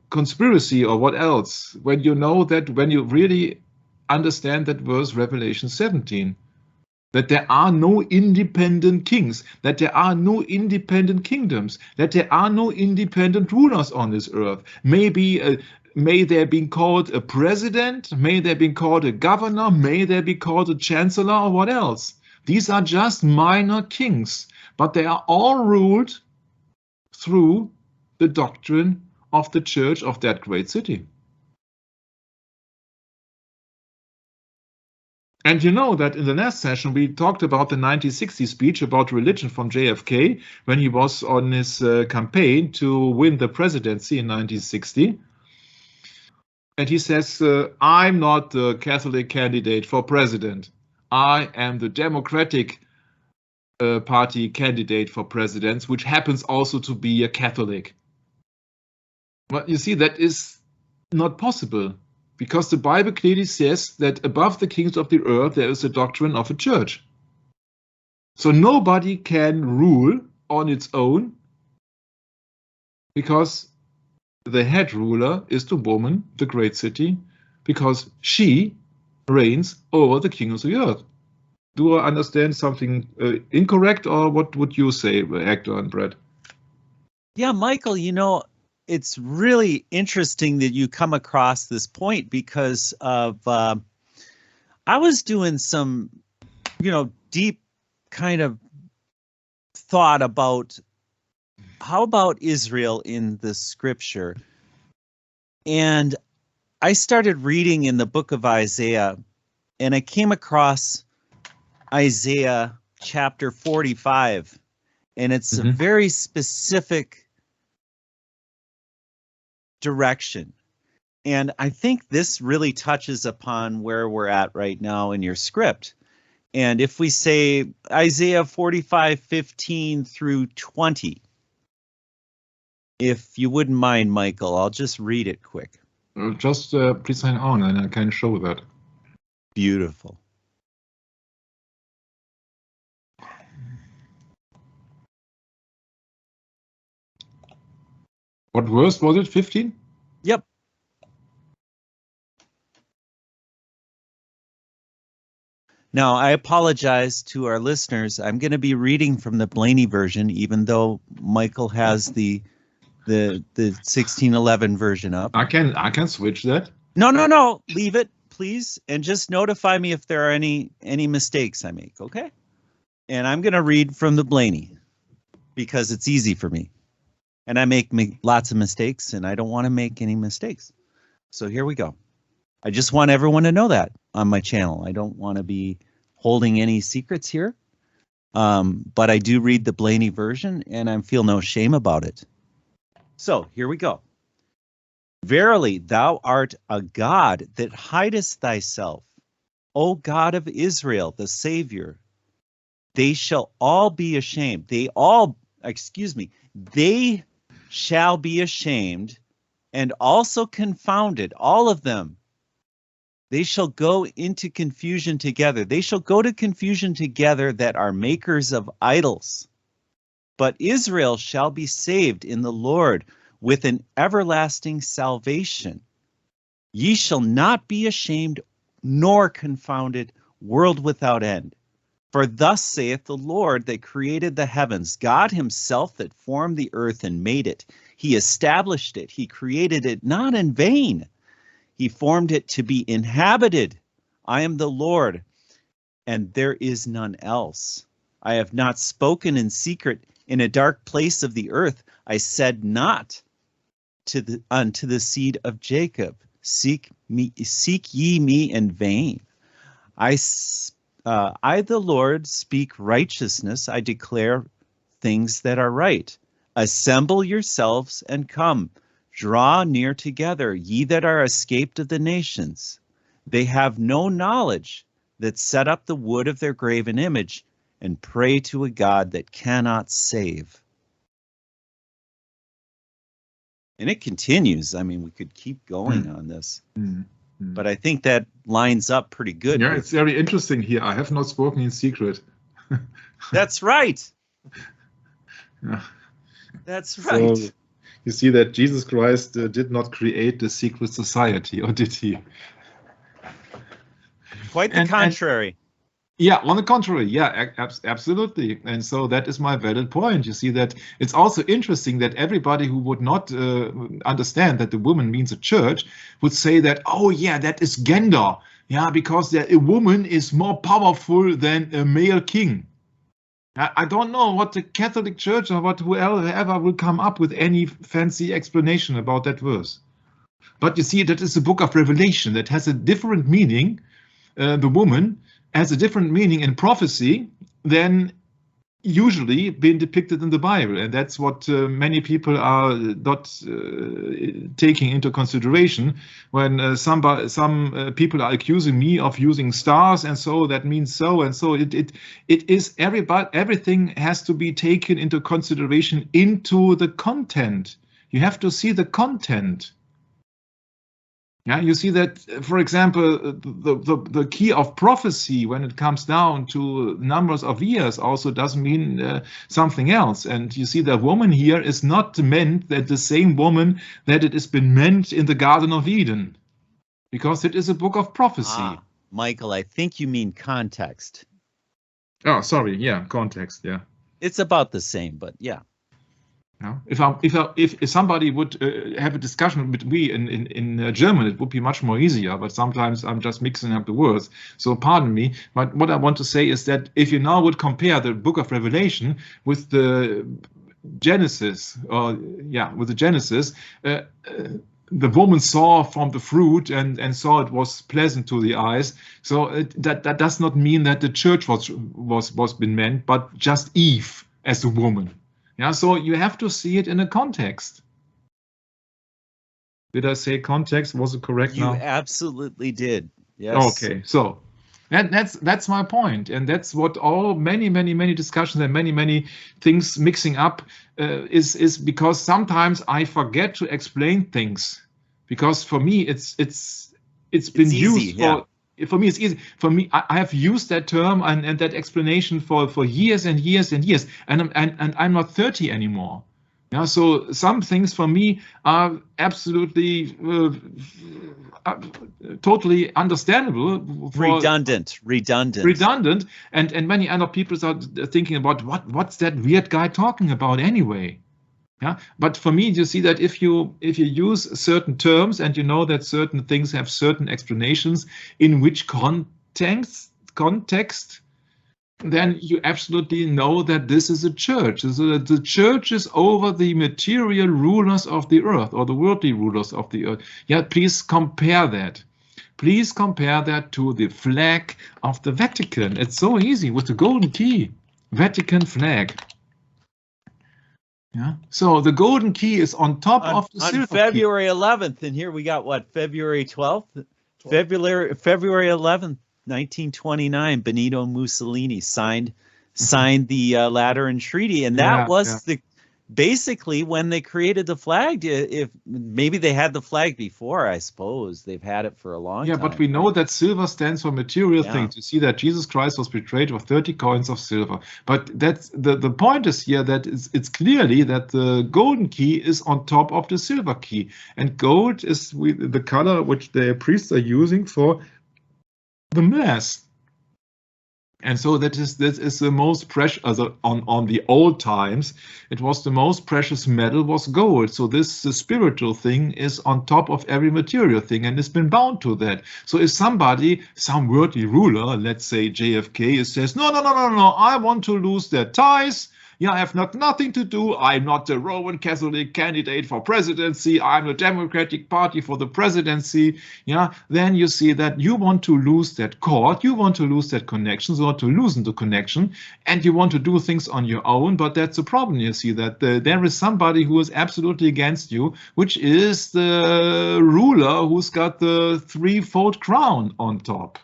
conspiracy or what else when you know that, when you really understand that verse, Revelation 17. That there are no independent kings, that there are no independent kingdoms, that there are no independent rulers on this earth. Maybe may they be called a president, may they be called a governor, may they be called a chancellor, or what else. These are just minor kings, but they are all ruled through the doctrine of the church of that great city. And you know that in the last session we talked about the 1960 speech about religion from JFK when he was on his campaign to win the presidency in 1960. And he says, I'm not the Catholic candidate for president. I am the Democratic Party candidate for president, which happens also to be a Catholic. But you see, that is not possible, because the Bible clearly says that above the kings of the earth there is a doctrine of a church. So nobody can rule on its own, because the head ruler is the woman, the great city, because she reigns over the kings of the earth. Do I understand something incorrect, or what would you say, Hector and Brett? Yeah, Michael, you know, it's really interesting that you come across this point, because of I was doing some, you know, deep kind of thought about how about Israel in the scripture. And I started reading in the book of Isaiah, and I came across Isaiah chapter 45, and it's a very specific direction. And I think this really touches upon where we're at right now in your script. And if we say Isaiah 45:15 through 20, if you wouldn't mind, Michael, I'll just read it quick. Just please hang on and I can show that. Beautiful. What verse was it? 15? Yep. Now, I apologize to our listeners. I'm going to be reading from the Blaney version, even though Michael has the 1611 version up. I can switch that. No. Leave it, please, and just notify me if there are any mistakes I make, okay? And I'm going to read from the Blaney because it's easy for me. And I make lots of mistakes, and I don't want to make any mistakes. So here we go. I just want everyone to know that on my channel. I don't want to be holding any secrets here, but I do read the Blaney version, and I feel no shame about it. So here we go. Verily, thou art a God that hidest thyself, O God of Israel, the Savior. They shall all be ashamed. They shall be ashamed and also confounded, all of them. They shall go into confusion together. They shall go to confusion together that are makers of idols. But Israel shall be saved in the Lord with an everlasting salvation. Ye shall not be ashamed nor confounded, world without end. For thus saith the Lord that created the heavens, God himself that formed the earth and made it. He established it. He created it not in vain. He formed it to be inhabited. I am the Lord, and there is none else. I have not spoken in secret in a dark place of the earth. I said not unto the seed of Jacob, seek ye me in vain. I, the Lord, speak righteousness. I declare things that are right. Assemble yourselves and come. Draw near together, ye that are escaped of the nations. They have no knowledge that set up the wood of their graven image and pray to a God that cannot save. And it continues. I mean, we could keep going on this. But I think that lines up pretty good. Yeah, it's very interesting here. I have not spoken in secret. That's right. Yeah. That's right. So, you see that Jesus Christ did not create the secret society, or did he? Quite the contrary. Yeah, on the contrary, yeah, absolutely. And so that is my valid point. You see that it's also interesting that everybody who would not understand that the woman means a church would say that, oh yeah, that is gender. Yeah, because a woman is more powerful than a male king. I don't know what the Catholic Church or what whoever will come up with any fancy explanation about that verse. But you see, that is the book of Revelation that has a different meaning. The woman has a different meaning in prophecy than usually been depicted in the Bible, and that's what many people are not taking into consideration when some people are accusing me of using stars, and so that means so and so. It is everything has to be taken into consideration into the content. You have to see the content. Yeah, you see that, for example, the key of prophecy when it comes down to numbers of years also doesn't mean something else. And you see the woman here is not meant that the same woman that it has been meant in the Garden of Eden, because it is a book of prophecy. Michael, I think you mean context. Oh, sorry. Yeah, context. Yeah, it's about the same, but yeah. No. If somebody would have a discussion with me in German, it would be much more easier. But sometimes I'm just mixing up the words. So pardon me. But what I want to say is that if you now would compare the Book of Revelation with the Genesis, with the Genesis, the woman saw from the fruit and saw it was pleasant to the eyes. So that does not mean that the church was been meant, but just Eve as a woman. Yeah, so you have to see it in a context. Did I say context? Was it correct now? You absolutely did. Yes. Okay, so that's my point, and that's what all many discussions and many things mixing up is because sometimes I forget to explain things, because for me it's been used for. For me, it's easy. For me, I have used that term and that explanation for years and years and years, and I'm not 30 anymore. Yeah, so some things for me are absolutely totally understandable. Redundant, and many other people are thinking about what's that weird guy talking about anyway. Yeah, but for me, you see that if you use certain terms and you know that certain things have certain explanations in which context, then you absolutely know that this is a church. So the church is over the material rulers of the earth, or the worldly rulers of the earth. Yeah, please compare that. Please compare that to the flag of the Vatican. It's so easy with the golden key, Vatican flag. Yeah. So the golden key is on top of the silver key. On February 11th, and here we got what, February 12th? February 11th, 1929, Benito Mussolini signed the Lateran Treaty, and that was basically when they created the flag. If maybe they had the flag before, I suppose they've had it for a long time. Yeah, but we know that silver stands for material things. You see that Jesus Christ was betrayed with 30 coins of silver. But that's the point is here that it's clearly that the golden key is on top of the silver key, and gold is the color which the priests are using for the mass. And so this is the most precious, on the old times, it was the most precious metal was gold. So the spiritual thing is on top of every material thing, and it's been bound to that. So if some worldly ruler, let's say JFK, says, no, I want to lose their ties. Yeah, I have nothing to do. I'm not the Roman Catholic candidate for presidency. I'm the Democratic Party for the presidency. Yeah, then you see that you want to lose that cord, you want to lose that connection, so to loosen the connection, and you want to do things on your own. But that's the problem. You see that there is somebody who is absolutely against you, which is the ruler who's got the threefold crown on top.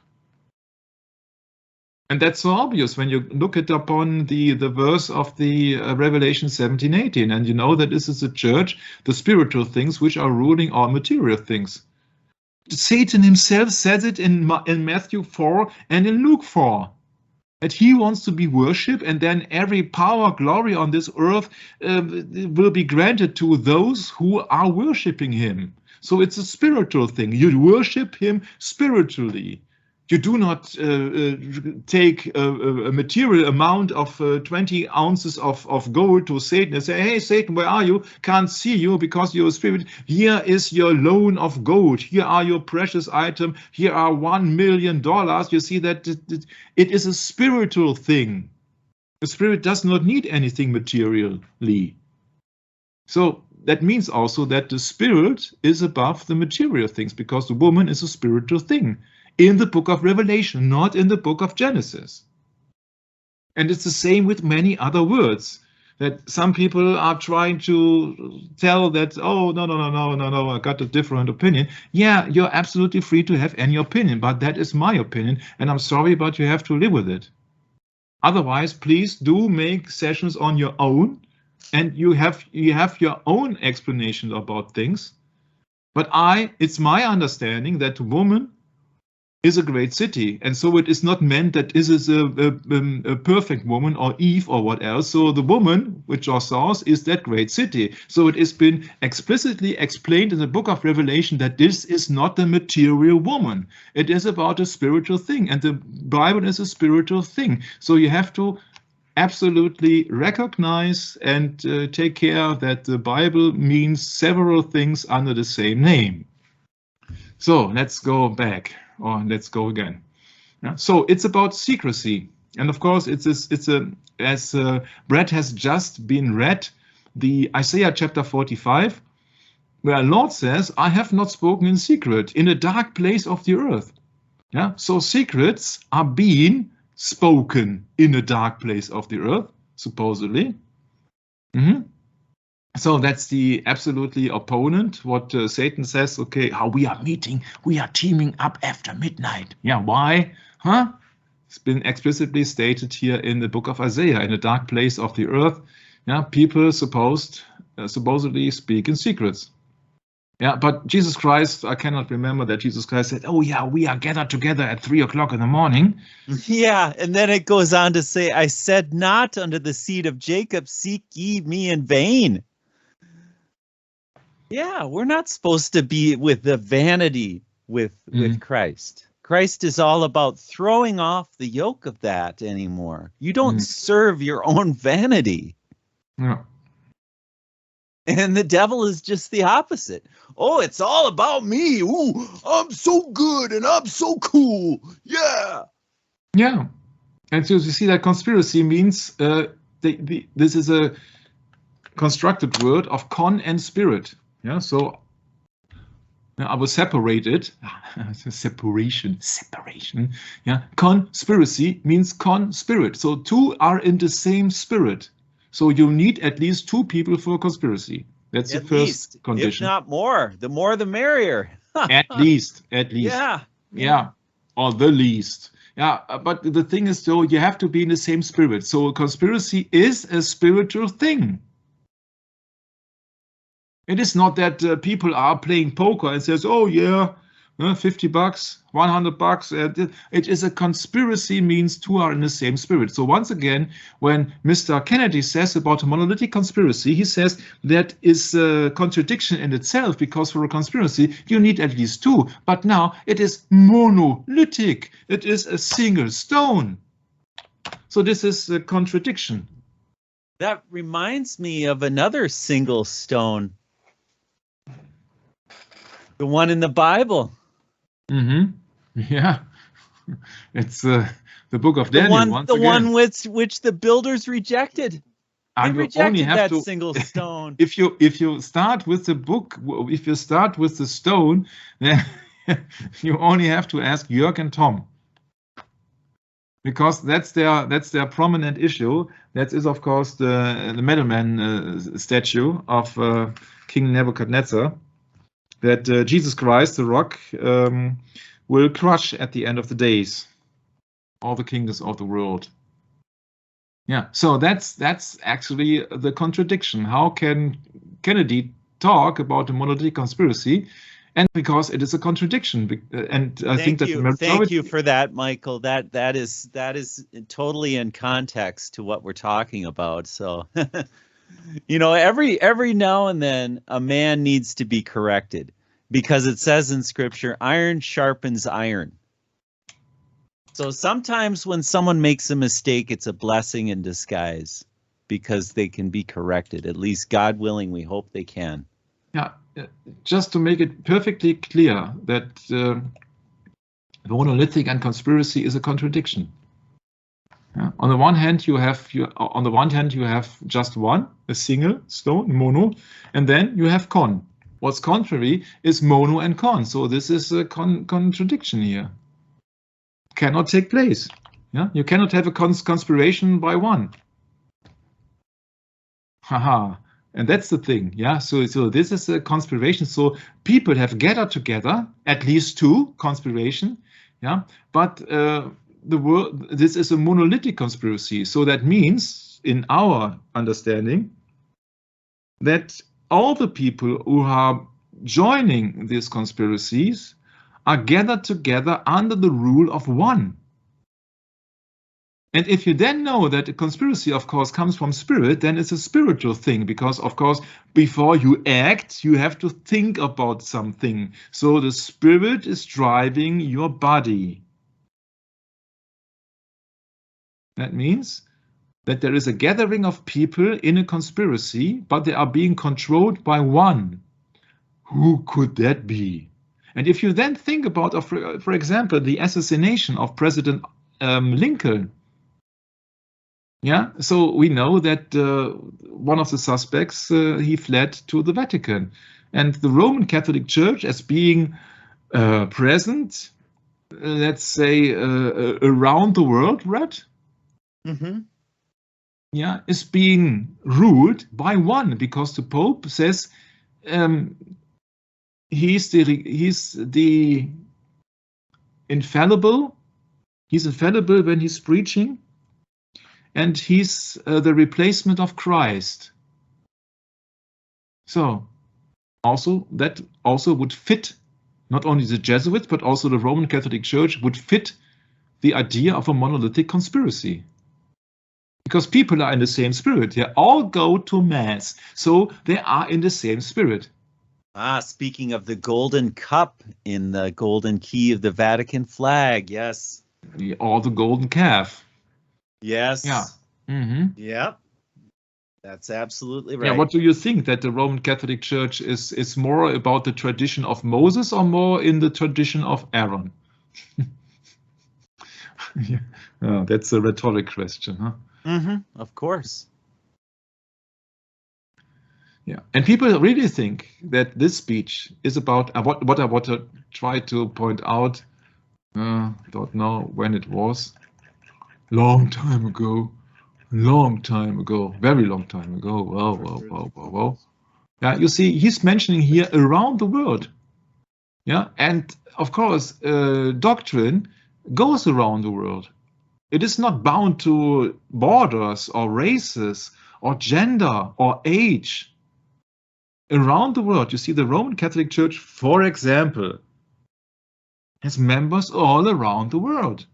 And that's so obvious when you look it upon the verse of the Revelation 17:18, and you know that this is a church, the spiritual things which are ruling all material things. Satan himself says it in Matthew 4 and in Luke 4, that he wants to be worshipped, and then every power, glory on this earth will be granted to those who are worshipping him. So it's a spiritual thing. You worship him spiritually. You do not take a material amount of 20 ounces of gold to Satan and say, hey, Satan, where are you? Can't see you because you're a spirit. Here is your loan of gold. Here are your precious item. Here are $1 million. You see that it is a spiritual thing. The spirit does not need anything materially. So that means also that the spirit is above the material things, because the woman is a spiritual thing in the book of Revelation, not in the book of Genesis. And it's the same with many other words, that some people are trying to tell that, oh, no, I got a different opinion. Yeah, you're absolutely free to have any opinion, but that is my opinion, and I'm sorry, but you have to live with it. Otherwise, please do make sessions on your own, and you have your own explanation about things. But it's my understanding that woman is a great city, and so it is not meant that this is a perfect woman or Eve or what else. So the woman, which are source, is that great city. So it has been explicitly explained in the book of Revelation that this is not the material woman. It is about a spiritual thing, and the Bible is a spiritual thing. So you have to absolutely recognize and take care that the Bible means several things under the same name. So let's go back. Or let's go again. Yeah, so it's about secrecy, and of course, as Brett has just been read, the Isaiah chapter 45, where Lord says, "I have not spoken in secret in a dark place of the earth." Yeah, so secrets are being spoken in a dark place of the earth, supposedly. So that's the absolutely opponent, what Satan says, okay, how we are meeting, we are teaming up after midnight. Yeah, why? Huh? It's been explicitly stated here in the book of Isaiah, in a dark place of the earth. Yeah, people supposedly speak in secrets. Yeah, but Jesus Christ, I cannot remember that Jesus Christ said, oh yeah, we are gathered together at 3 o'clock in the morning. Yeah, and then it goes on to say, I said not unto the seed of Jacob, seek ye me in vain. Yeah, we're not supposed to be with the vanity with Christ. Christ is all about throwing off the yoke of that anymore. You don't serve your own vanity. Yeah. And the devil is just the opposite. Oh, it's all about me. Ooh, I'm so good and I'm so cool. Yeah. Yeah. And so you see that conspiracy means this is a constructed word of con and spirit. Yeah, so I will separate it. Separation. Yeah, conspiracy means con-spirit. So two are in the same spirit. So you need at least two people for a conspiracy. That's the first condition. If not more, the more the merrier. At least. Yeah, or the least. Yeah, but the thing is, though, you have to be in the same spirit. So a conspiracy is a spiritual thing. It is not that people are playing poker and says, oh yeah, $50, $100. It is a conspiracy, means two are in the same spirit. So once again, when Mr. Kennedy says about a monolithic conspiracy, he says that is a contradiction in itself, because for a conspiracy, you need at least two. But now it is monolithic. It is a single stone. So this is a contradiction. That reminds me of another single stone. The one in the Bible. Yeah. It's the book of Daniel. The one which the builders rejected. They rejected that single stone. If you start with the book, if you start with the stone, then you only have to ask Jörg and Tom. Because that's their prominent issue. That is, of course, the middleman statue of King Nebuchadnezzar. That Jesus Christ, the rock, will crush at the end of the days all the kingdoms of the world. Yeah, so that's actually the contradiction. How can Kennedy talk about a monolithic conspiracy? And because it is a contradiction, and I think that thank you for that, Michael. That is totally in context to what we're talking about. So. You know, every now and then a man needs to be corrected, because it says in Scripture, iron sharpens iron. So sometimes when someone makes a mistake, it's a blessing in disguise because they can be corrected. At least, God willing, we hope they can. Yeah, just to make it perfectly clear that monolithic and conspiracy is a contradiction. Yeah. On the one hand, you have just one, a single stone, mono, and then you have con. What's contrary is mono and con. So this is a contradiction here. Cannot take place. Yeah, you cannot have a conspiration by one. Haha, and that's the thing. Yeah, so this is a conspiration. So people have gathered together, at least two conspiration. Yeah, but this is a monolithic conspiracy. So that means, in our understanding, that all the people who are joining these conspiracies are gathered together under the rule of one. And if you then know that a conspiracy, of course, comes from spirit, then it's a spiritual thing, because, of course, before you act, you have to think about something. So the spirit is driving your body. That means that there is a gathering of people in a conspiracy, but they are being controlled by one. Who could that be? And if you then think about, for example, the assassination of President Lincoln, yeah, so we know that one of the suspects, he fled to the Vatican, and the Roman Catholic Church, as being present, let's say, around the world, right? Mm-hmm. Yeah, is being ruled by one, because the Pope says he's the infallible. He's infallible when he's preaching, and he's the replacement of Christ. So that also would fit not only the Jesuits, but also the Roman Catholic Church would fit the idea of a monolithic conspiracy. Because people are in the same spirit. They all go to Mass, so they are in the same spirit. Speaking of the golden cup in the golden key of the Vatican flag, yes. Or the golden calf. Yes. Yeah. Mm-hmm. Yep. That's absolutely right. Yeah. What do you think, that the Roman Catholic Church is more about the tradition of Moses or more in the tradition of Aaron? Yeah. Oh, that's a rhetoric question, huh? Mm-hmm. Of course. Yeah, and people really think that this speech is about what I want to try to point out. Don't know when it was. Long time ago, very long time ago. Wow. Yeah, you see, he's mentioning here around the world. Yeah, and of course, doctrine goes around the world. It is not bound to borders or races or gender or age. Around the world, you see, the Roman Catholic Church, for example, has members all around the world.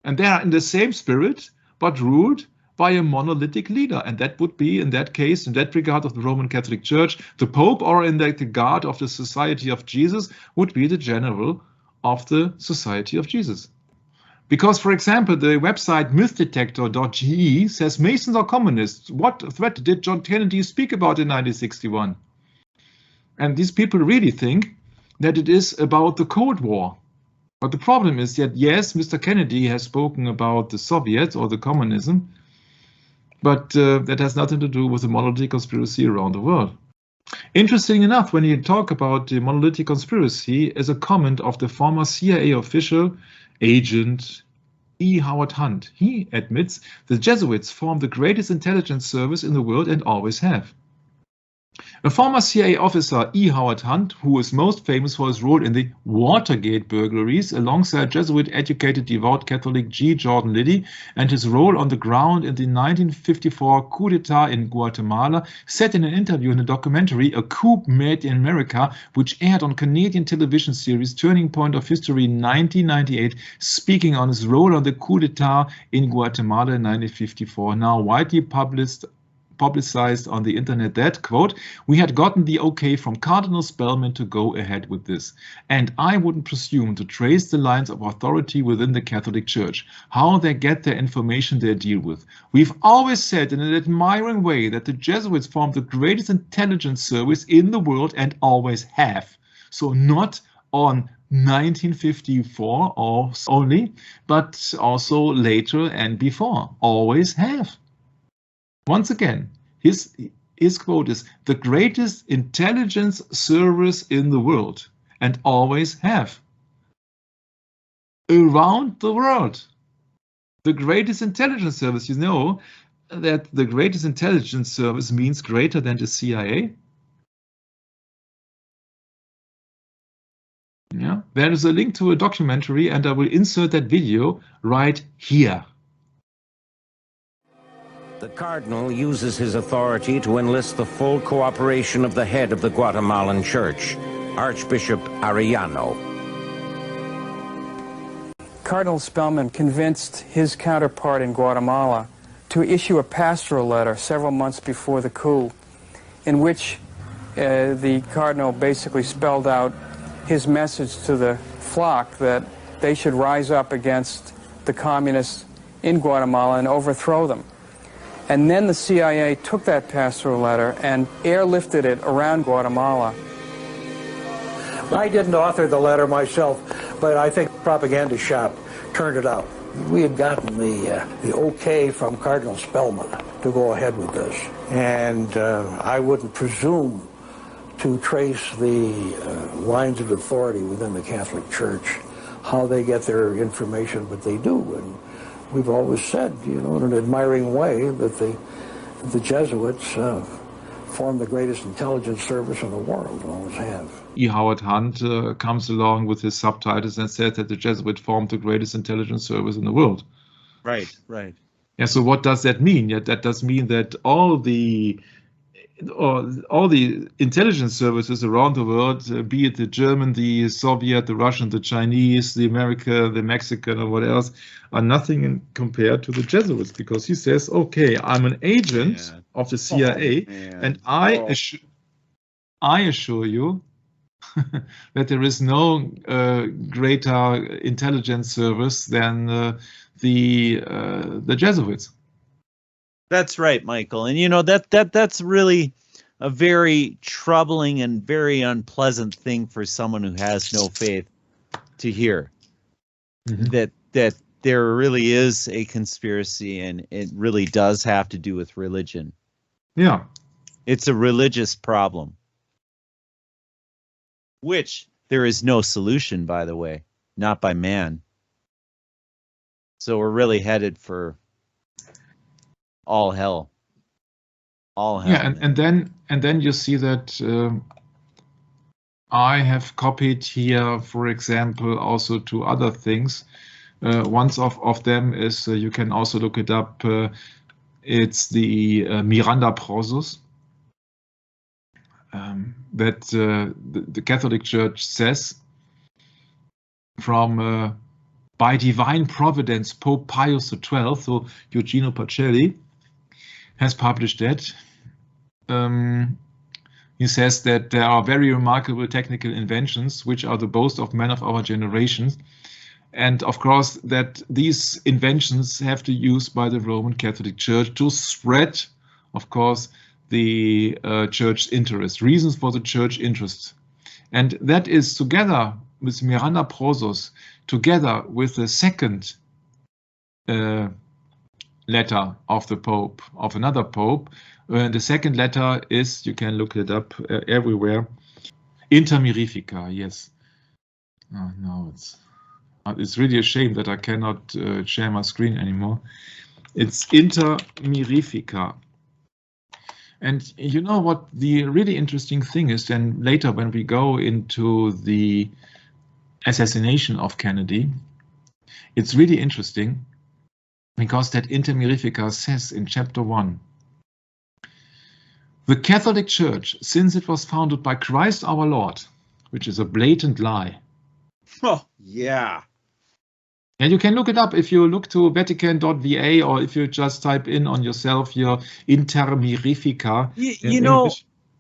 And they are in the same spirit, but ruled by a monolithic leader. And that would be, in that case, in that regard of the Roman Catholic Church, the Pope, or in the regard of the Society of Jesus, would be the general of the Society of Jesus. Because, for example, the website mythdetector.ge says Masons are communists. What threat did John Kennedy speak about in 1961? And these people really think that it is about the Cold War. But the problem is that, yes, Mr. Kennedy has spoken about the Soviets or the communism, but that has nothing to do with the monolithic conspiracy around the world. Interesting enough, when you talk about the monolithic conspiracy, is a comment of the former CIA official, Agent E. Howard Hunt. He admits the Jesuits form the greatest intelligence service in the world and always have. A former CIA officer, E. Howard Hunt, who is most famous for his role in the Watergate burglaries alongside Jesuit-educated devout Catholic G. Jordan Liddy, and his role on the ground in the 1954 coup d'etat in Guatemala, said in an interview in the documentary A Coup Made in America, which aired on Canadian television series Turning Point of History in 1998, speaking on his role on the coup d'etat in Guatemala in 1954, now widely publicized on the internet that, quote, "We had gotten the okay from Cardinal Spellman to go ahead with this. And I wouldn't presume to trace the lines of authority within the Catholic Church, how they get their information they deal with. We've always said in an admiring way that the Jesuits formed the greatest intelligence service in the world and always have. So not on 1954 or only, but also later and before, always have." Once again, his quote is, "the greatest intelligence service in the world and always have." Around the world. The greatest intelligence service, you know that the greatest intelligence service means greater than the CIA? Yeah, there is a link to a documentary and I will insert that video right here. The Cardinal uses his authority to enlist the full cooperation of the head of the Guatemalan Church, Archbishop Arellano. Cardinal Spellman convinced his counterpart in Guatemala to issue a pastoral letter several months before the coup, in which the Cardinal basically spelled out his message to the flock that they should rise up against the communists in Guatemala and overthrow them. And then the CIA took that pastoral letter and airlifted it around Guatemala. I didn't author the letter myself, but I think the propaganda shop turned it out. We had gotten the okay from Cardinal Spellman to go ahead with this, and I wouldn't presume to trace the lines of authority within the Catholic Church, how they get their information, but they do. And we've always said, you know, in an admiring way, that the Jesuits form the greatest intelligence service in the world, always have. E. Howard Hunt comes along with his subtitles and says that the Jesuits formed the greatest intelligence service in the world. Right, right. Yeah, so what does that mean? Yeah, that does mean that all the intelligence services around the world, be it the German, the Soviet, the Russian, the Chinese, the American, the Mexican, or what else, are nothing compared to the Jesuits, because he says, okay, I'm an agent of the CIA, and I assure you that there is no greater intelligence service than the Jesuits. That's right, Michael. And you know that's really a very troubling and very unpleasant thing for someone who has no faith to hear. Mm-hmm. That there really is a conspiracy, and it really does have to do with religion. Yeah. It's a religious problem, which there is no solution, by the way, not by man. So we're really headed for all hell. All hell. Yeah, and then you see that I have copied here, for example, also to other things. One of them is, you can also look it up, it's the Miranda Prozos, that the Catholic Church says, from by divine providence, Pope Pius XII, so Eugenio Pacelli, has published that. He says that there are very remarkable technical inventions which are the boast of men of our generation, and of course that these inventions have to use by the Roman Catholic Church to spread, of course, the church's interest, reasons for the church interest. And that is together with Miranda Prozos, together with the second letter of the Pope, of another Pope. The second letter is, you can look it up everywhere, Inter Mirifica, yes. Oh, no, it's really a shame that I cannot share my screen anymore. It's Inter Mirifica. And you know what the really interesting thing is, then later when we go into the assassination of Kennedy, it's really interesting because that Inter Mirifica says in chapter 1, the Catholic Church, since it was founded by Christ our Lord, which is a blatant lie. Oh, yeah. And you can look it up if you look to Vatican.va, or if you just type in on yourself your Inter Mirifica. You know,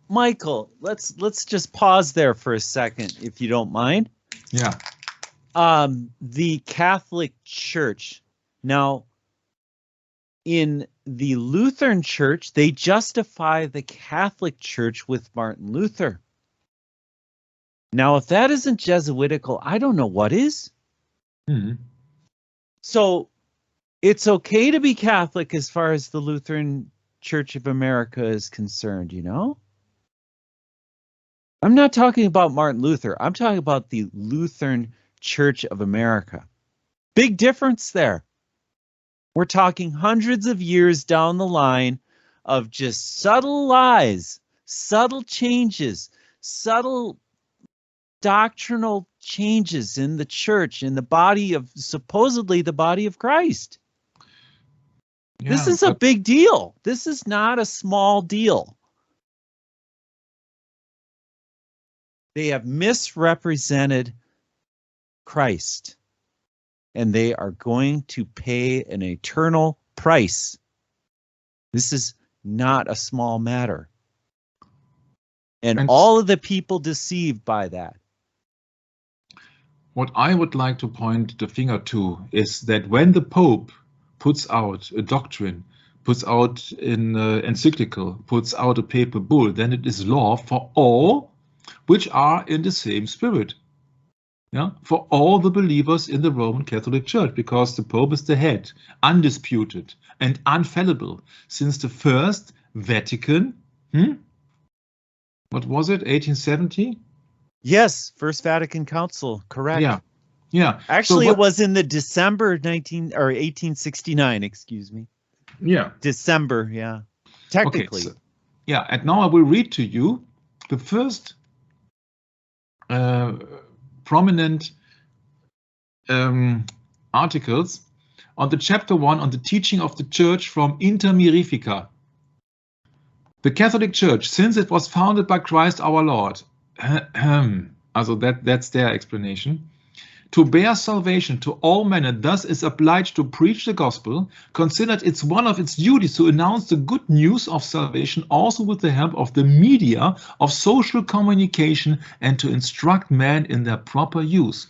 Michael, let's just pause there for a second, if you don't mind. Yeah. The Catholic Church. Now, in the Lutheran Church, they justify the Catholic Church with Martin Luther. Now, if that isn't Jesuitical, I don't know what is. Mm-hmm. So it's okay to be Catholic as far as the Lutheran Church of America is concerned, you know? I'm not talking about Martin Luther. I'm talking about the Lutheran Church of America. Big difference there. We're talking hundreds of years down the line of just subtle lies, subtle changes, subtle doctrinal changes in the church, in the body of, supposedly the body of Christ. Yeah, this is a big deal. This is not a small deal. They have misrepresented Christ, and they are going to pay an eternal price. This is not a small matter. And all of the people deceived by that. What I would like to point the finger to is that when the Pope puts out a doctrine, puts out an encyclical, puts out a papal bull, then it is law for all which are in the same spirit. Yeah, for all the believers in the Roman Catholic Church, because the Pope is the head, undisputed and infallible since the First Vatican. What was it, 1870? Yes, First Vatican Council, correct. Yeah, yeah. Actually, so it was in the December 1869. Excuse me. Yeah, December. Yeah, technically. Okay, so, yeah, and now I will read to you the first prominent articles on the chapter 1 on the teaching of the Church from Inter Mirifica. The Catholic Church, since it was founded by Christ our Lord, also that's their explanation, to bear salvation to all men, and thus is obliged to preach the gospel, considered it's one of its duties to announce the good news of salvation also with the help of the media of social communication and to instruct men in their proper use.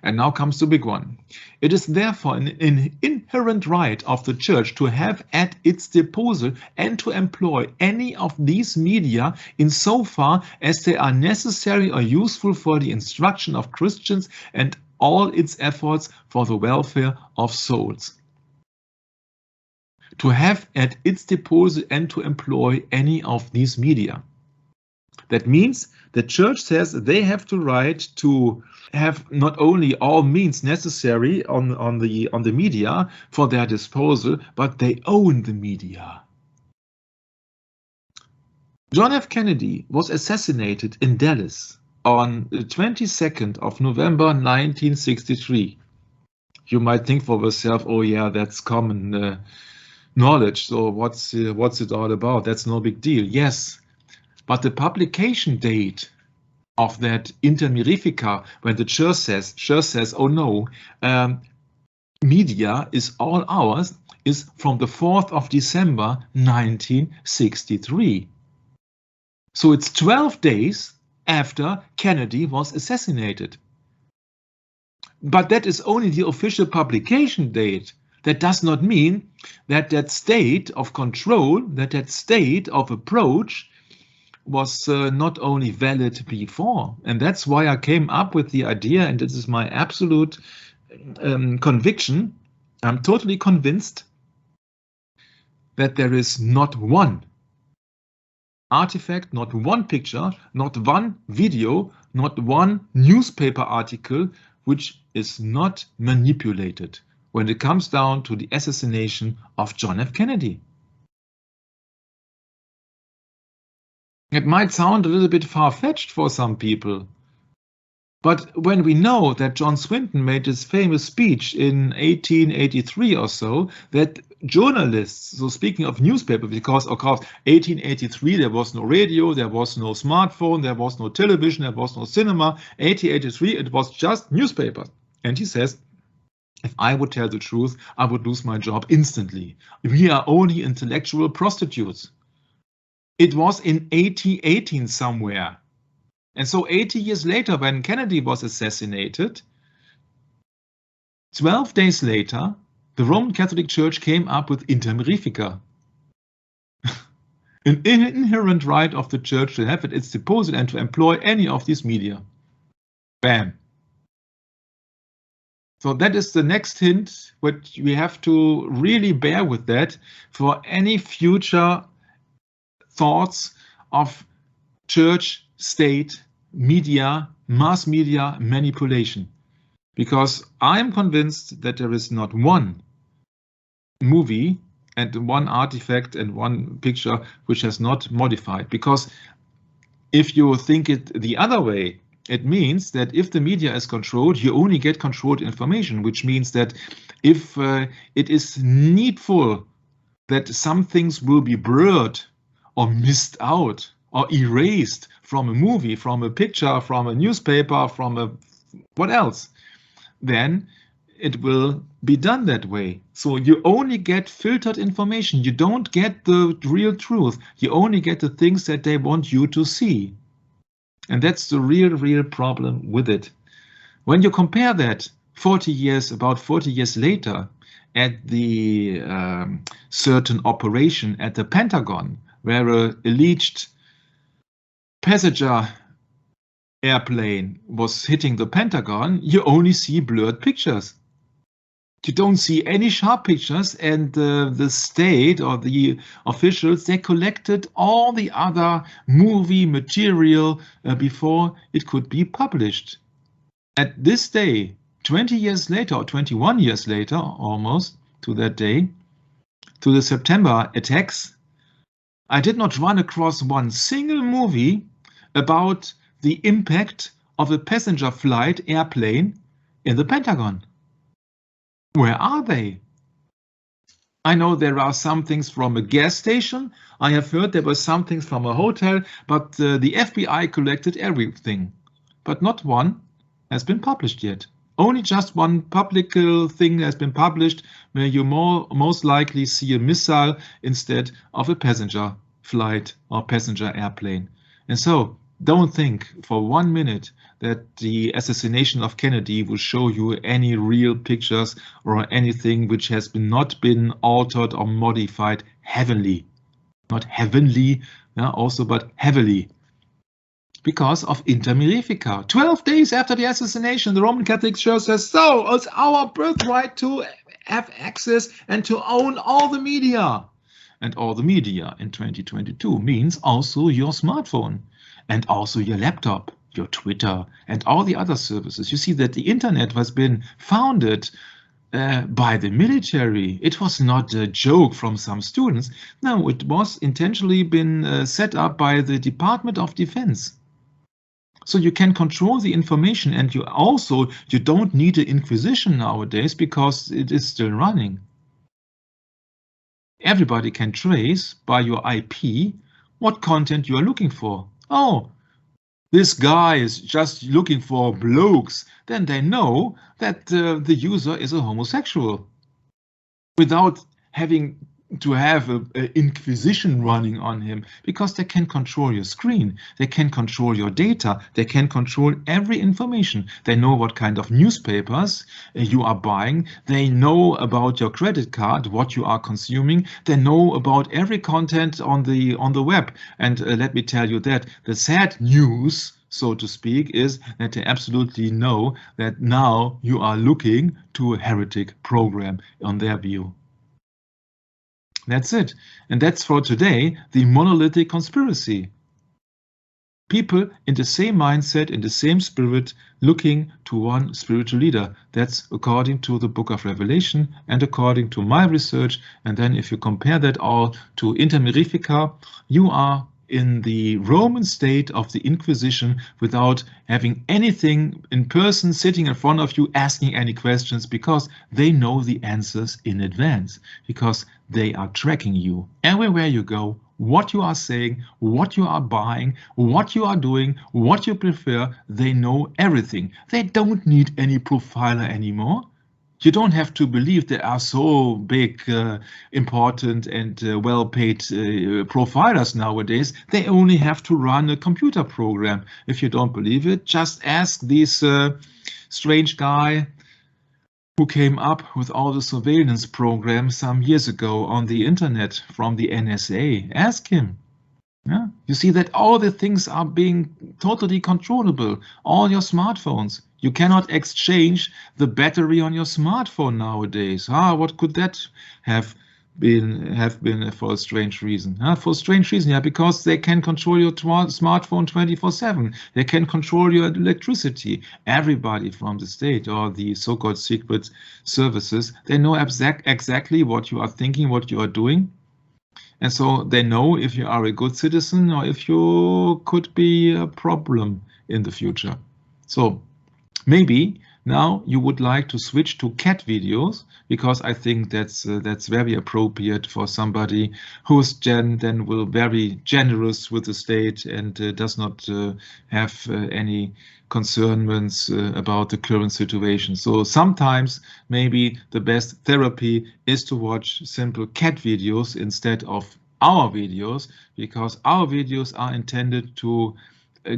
And now comes the big one. It is therefore an inherent right of the Church to have at its disposal and to employ any of these media insofar as they are necessary or useful for the instruction of Christians and all its efforts for the welfare of souls. To have at its disposal and to employ any of these media. That means the Church says they have the right to have not only all means necessary on the media for their disposal, but they own the media. John F. Kennedy was assassinated in Dallas on the 22nd of November 1963. You might think for yourself, oh yeah, that's common knowledge, so what's it all about? That's no big deal. Yes, but the publication date of that Inter Mirifica, when the church says, oh no, media is all ours, is from the 4th of December 1963. So it's 12 days after Kennedy was assassinated. But that is only the official publication date. That does not mean that that state of control, that state of approach was not only valid before. And that's why I came up with the idea, and this is my absolute conviction. I'm totally convinced that there is not one artifact, not one picture, not one video, not one newspaper article which is not manipulated when it comes down to the assassination of John F. Kennedy. It might sound a little bit far-fetched for some people, but when we know that John Swinton made this famous speech in 1883 or so, that journalists, so speaking of newspaper, because of course 1883 there was no radio, there was no smartphone, there was no television, there was no cinema. 1883 it was just newspapers. And he says, if I would tell the truth, I would lose my job instantly. We are only intellectual prostitutes. It was in 1818 somewhere. And so 80 years later, when Kennedy was assassinated, 12 days later, the Roman Catholic Church came up with Inter Mirifica, an inherent right of the Church to have at its disposal and to employ any of these media. Bam. So that is the next hint, but we have to really bear with that for any future thoughts of church, state, media, mass media manipulation. Because I am convinced that there is not one movie and one artifact and one picture which has not modified. Because if you think it the other way, it means that if the media is controlled, you only get controlled information, which means that if it is needful that some things will be blurred or missed out or erased from a movie, from a picture, from a newspaper, from a what else, then it will be done that way. So you only get filtered information. You don't get the real truth. You only get the things that they want you to see. And that's the real problem with it. When you compare that about 40 years later at the certain operation at the Pentagon, where an alleged passenger airplane was hitting the Pentagon, you only see blurred pictures. You don't see any sharp pictures, and the state or the officials, they collected all the other movie material before it could be published. At this day, 20 years later, or 21 years later, almost to that day, to the September attacks, I did not run across one single movie about the impact of a passenger flight airplane in the Pentagon. Where are they? I know there are some things from a gas station. I have heard there were some things from a hotel, but the FBI collected everything. But not one has been published yet. Only just one public thing has been published where you most likely see a missile instead of a passenger flight or passenger airplane. And so don't think for 1 minute that the assassination of Kennedy will show you any real pictures or anything which has not been altered or modified heavily. Not heavenly, also, but heavily. Because of Inter Mirifica. 12 days after the assassination, the Roman Catholic Church says, so it's our birthright to have access and to own all the media. And all the media in 2022 means also your smartphone and also your laptop, your Twitter, and all the other services. You see that the internet has been founded by the military. It was not a joke from some students. No, it was intentionally been set up by the Department of Defense. So you can control the information, and you don't need an inquisition nowadays because it is still running. Everybody can trace by your IP what content you are looking for. Oh, this guy is just looking for blokes. Then they know that the user is a homosexual without having to have an inquisition running on him, because they can control your screen, they can control your data, they can control every information. They know what kind of newspapers you are buying, they know about your credit card, what you are consuming, they know about every content on the web. And let me tell you that the sad news, so to speak, is that they absolutely know that now you are looking to a heretic program on their view. That's it. And that's for today, the monolithic conspiracy. People in the same mindset, in the same spirit, looking to one spiritual leader. That's according to the book of Revelation and according to my research. And then if you compare that all to Inter Mirifica, you are in the Roman state of the Inquisition without having anything in person sitting in front of you asking any questions, because they know the answers in advance, because they are tracking you everywhere you go, what you are saying, what you are buying, what you are doing, what you prefer. They know everything. They don't need any profiler anymore. You don't have to believe there are so big, important and well-paid profilers nowadays. They only have to run a computer program. If you don't believe it, just ask this strange guy who came up with all the surveillance programs some years ago on the internet from the NSA. Ask him. Yeah? You see that all the things are being totally controllable. All your smartphones. You cannot exchange the battery on your smartphone nowadays. What could that have been for a strange reason? For a strange reason, yeah, because they can control your smartphone 24/7. They can control your electricity. Everybody from the state or the so-called secret services, they know exactly what you are thinking, what you are doing. And so they know if you are a good citizen or if you could be a problem in the future. So maybe now you would like to switch to cat videos, because I think that's very appropriate for somebody who's then will very generous with the state and does not have any concerns about the current situation. So sometimes maybe the best therapy is to watch simple cat videos instead of our videos, because our videos are intended to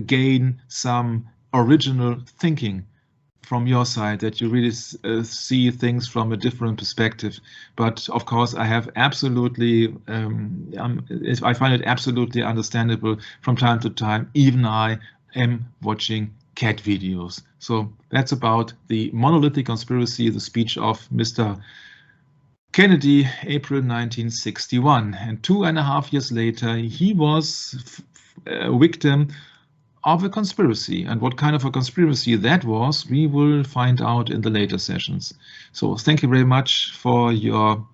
gain some original thinking from your side, that you really see things from a different perspective. But of course, I have absolutely, I find it absolutely understandable from time to time. Even I am watching cat videos. So that's about the Monolithic Conspiracy, the speech of Mr. Kennedy, April 1961. And 2.5 years later, he was a victim of a conspiracy. And what kind of a conspiracy that was, we will find out in the later sessions. So thank you very much for your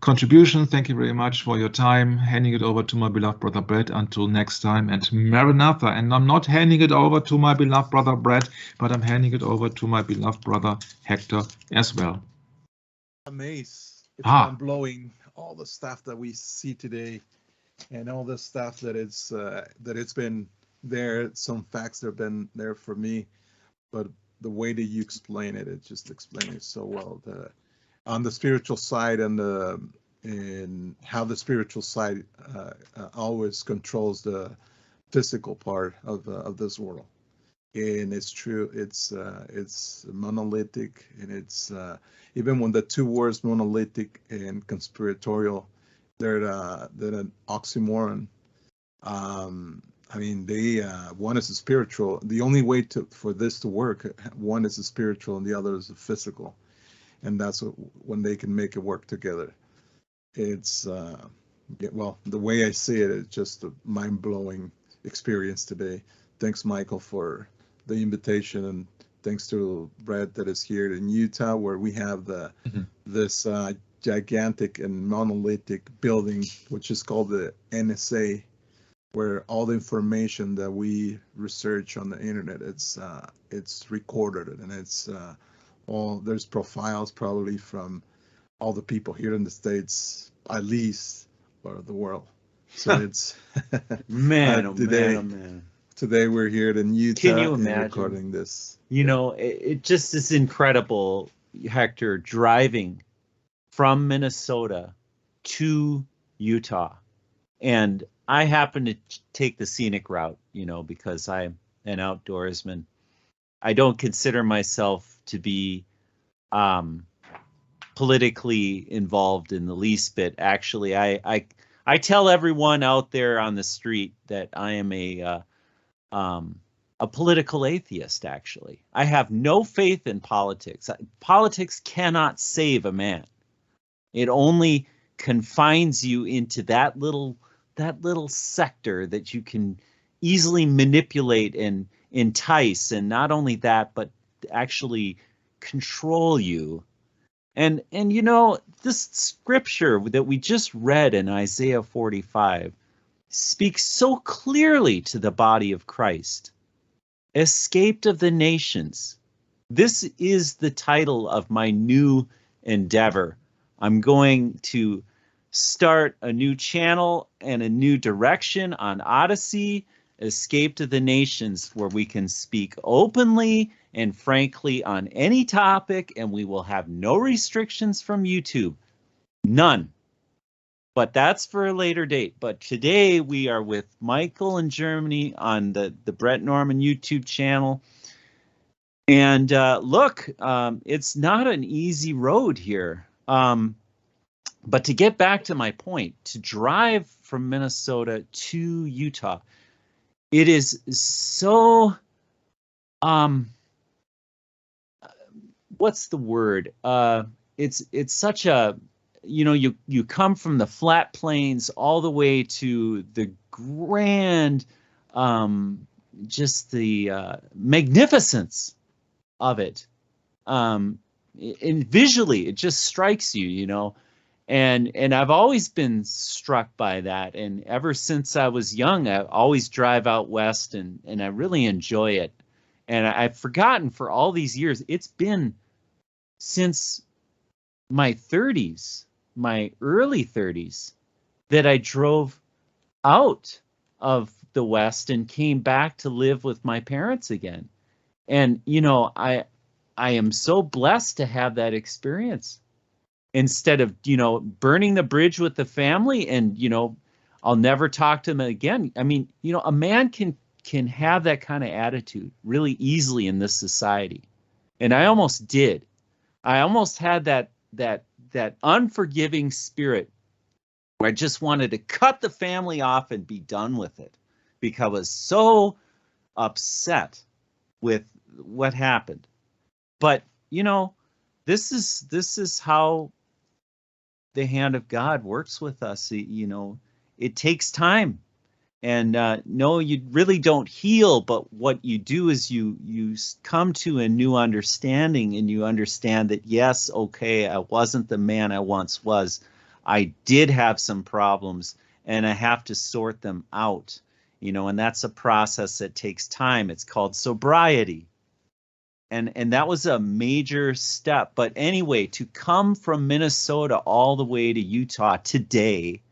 contribution. Thank you very much for your time. Handing it over to my beloved brother Brett until next time, and Maranatha. And I'm not handing it over to my beloved brother Brett, but I'm handing it over to my beloved brother Hector as well. Amazing. It's mind-blowing, all the stuff that we see today and all the stuff that it's been there. Some facts that have been there for me, but the way that you explain it, it just explains it so well. On the spiritual side and how the spiritual side always controls the physical part of this world. And it's true. It's monolithic, and it's even when the two words monolithic and conspiratorial, they're an oxymoron. I mean, one is a spiritual. The only way for this to work, one is a spiritual and the other is a physical, and that's when they can make it work together. It's well, the way I see it, it's just a mind-blowing experience today. Thanks, Michael, for the invitation, and thanks to Brett that is here in Utah, where we have this gigantic and monolithic building, which is called the NSA, where all the information that we research on the internet, it's recorded, and it's there's profiles probably from all the people here in the States, at least, or the world. So it's man. Today we're here in Utah. Can you imagine recording this? You know, it just is incredible, Hector, driving from Minnesota to Utah. And I happen to take the scenic route, you know, because I'm an outdoorsman. I don't consider myself to be politically involved in the least bit. Actually, I tell everyone out there on the street that I am a political atheist. Actually, I have no faith in politics. Politics cannot save a man. It only confines you into that little sector that you can easily manipulate and entice, and not only that, but actually control you. And you know, this scripture that we just read in Isaiah 45 speaks so clearly to the body of Christ. Escaped of the nations. This is the title of my new endeavor. I'm going to start a new channel and a new direction on Odyssey, Escape to the Nations, where we can speak openly and frankly on any topic, and we will have no restrictions from YouTube. None. But that's for a later date. But today we are with Michael in Germany on the Brett Norman YouTube channel. And look, it's not an easy road here. But to get back to my point, to drive from Minnesota to Utah, it is so, what's the word? It's such a, you know, you come from the flat plains all the way to the grand, just the magnificence of it. And visually, it just strikes you, you know. And I've always been struck by that. And ever since I was young, I always drive out west, and I really enjoy it. And I've forgotten for all these years, it's been since my 30s, my early 30s, that I drove out of the West and came back to live with my parents again. And, you know, I am so blessed to have that experience. Instead of, you know, burning the bridge with the family and, you know, I'll never talk to them again. I mean, you know, a man can have that kind of attitude really easily in this society. And I almost did. I almost had that unforgiving spirit where I just wanted to cut the family off and be done with it, because I was so upset with what happened. But, you know, this is how the hand of God works with us. You know, it takes time. And no, you really don't heal, but what you do is you come to a new understanding, and you understand that, yes, okay, I wasn't the man I once was. I did have some problems, and I have to sort them out, you know, and that's a process that takes time. It's called sobriety. And that was a major step. But anyway, to come from Minnesota all the way to Utah today,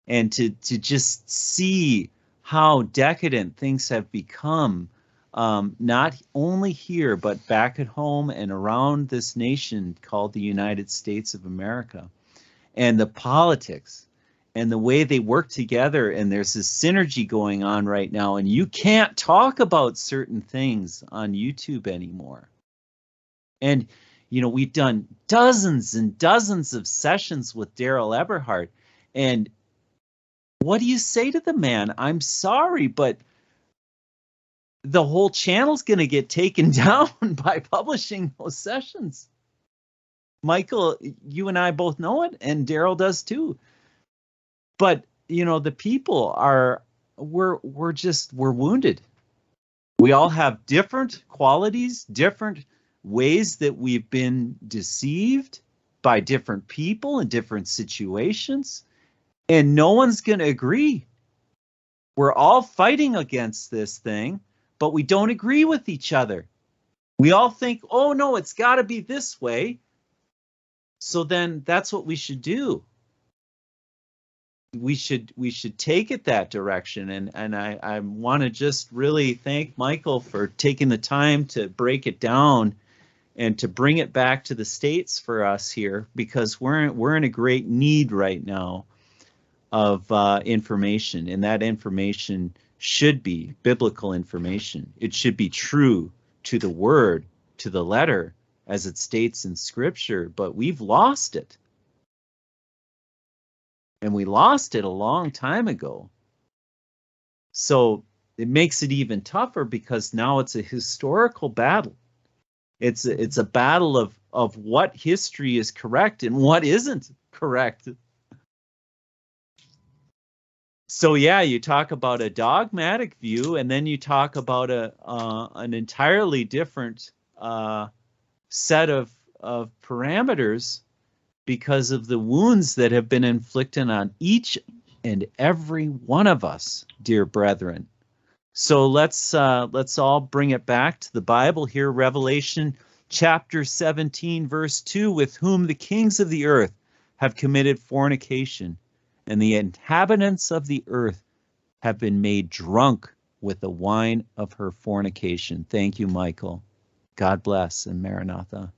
and to just see how decadent things have become, not only here, but back at home and around this nation called the United States of America, and the politics and the way they work together. And there's this synergy going on right now, and you can't talk about certain things on YouTube anymore. And, you know, we've done dozens and dozens of sessions with Daryl Eberhard, and what do you say to the man? I'm sorry, but the whole channel's going to get taken down by publishing those sessions. Michael, you and I both know it, and Daryl does too. But, you know, the people we're wounded. We all have different qualities, different ways that we've been deceived by different people in different situations. And no one's going to agree. We're all fighting against this thing, but we don't agree with each other. We all think, oh, no, it's got to be this way. So then that's what we should do. We should take it that direction. And I want to just really thank Michael for taking the time to break it down and to bring it back to the States for us here, because we're in a great need right now of information, and that information should be biblical information. It should be true to the word, to the letter, as it states in Scripture, but we've lost it. And we lost it a long time ago. So it makes it even tougher, because now it's a historical battle. It's a battle of what history is correct and what isn't correct. So yeah, you talk about a dogmatic view, and then you talk about an entirely different set of parameters, because of the wounds that have been inflicted on each and every one of us, dear brethren. So let's all bring it back to the Bible here, Revelation chapter 17, verse 2, with whom the kings of the earth have committed fornication, and the inhabitants of the earth have been made drunk with the wine of her fornication. Thank you, Michael. God bless, and Maranatha.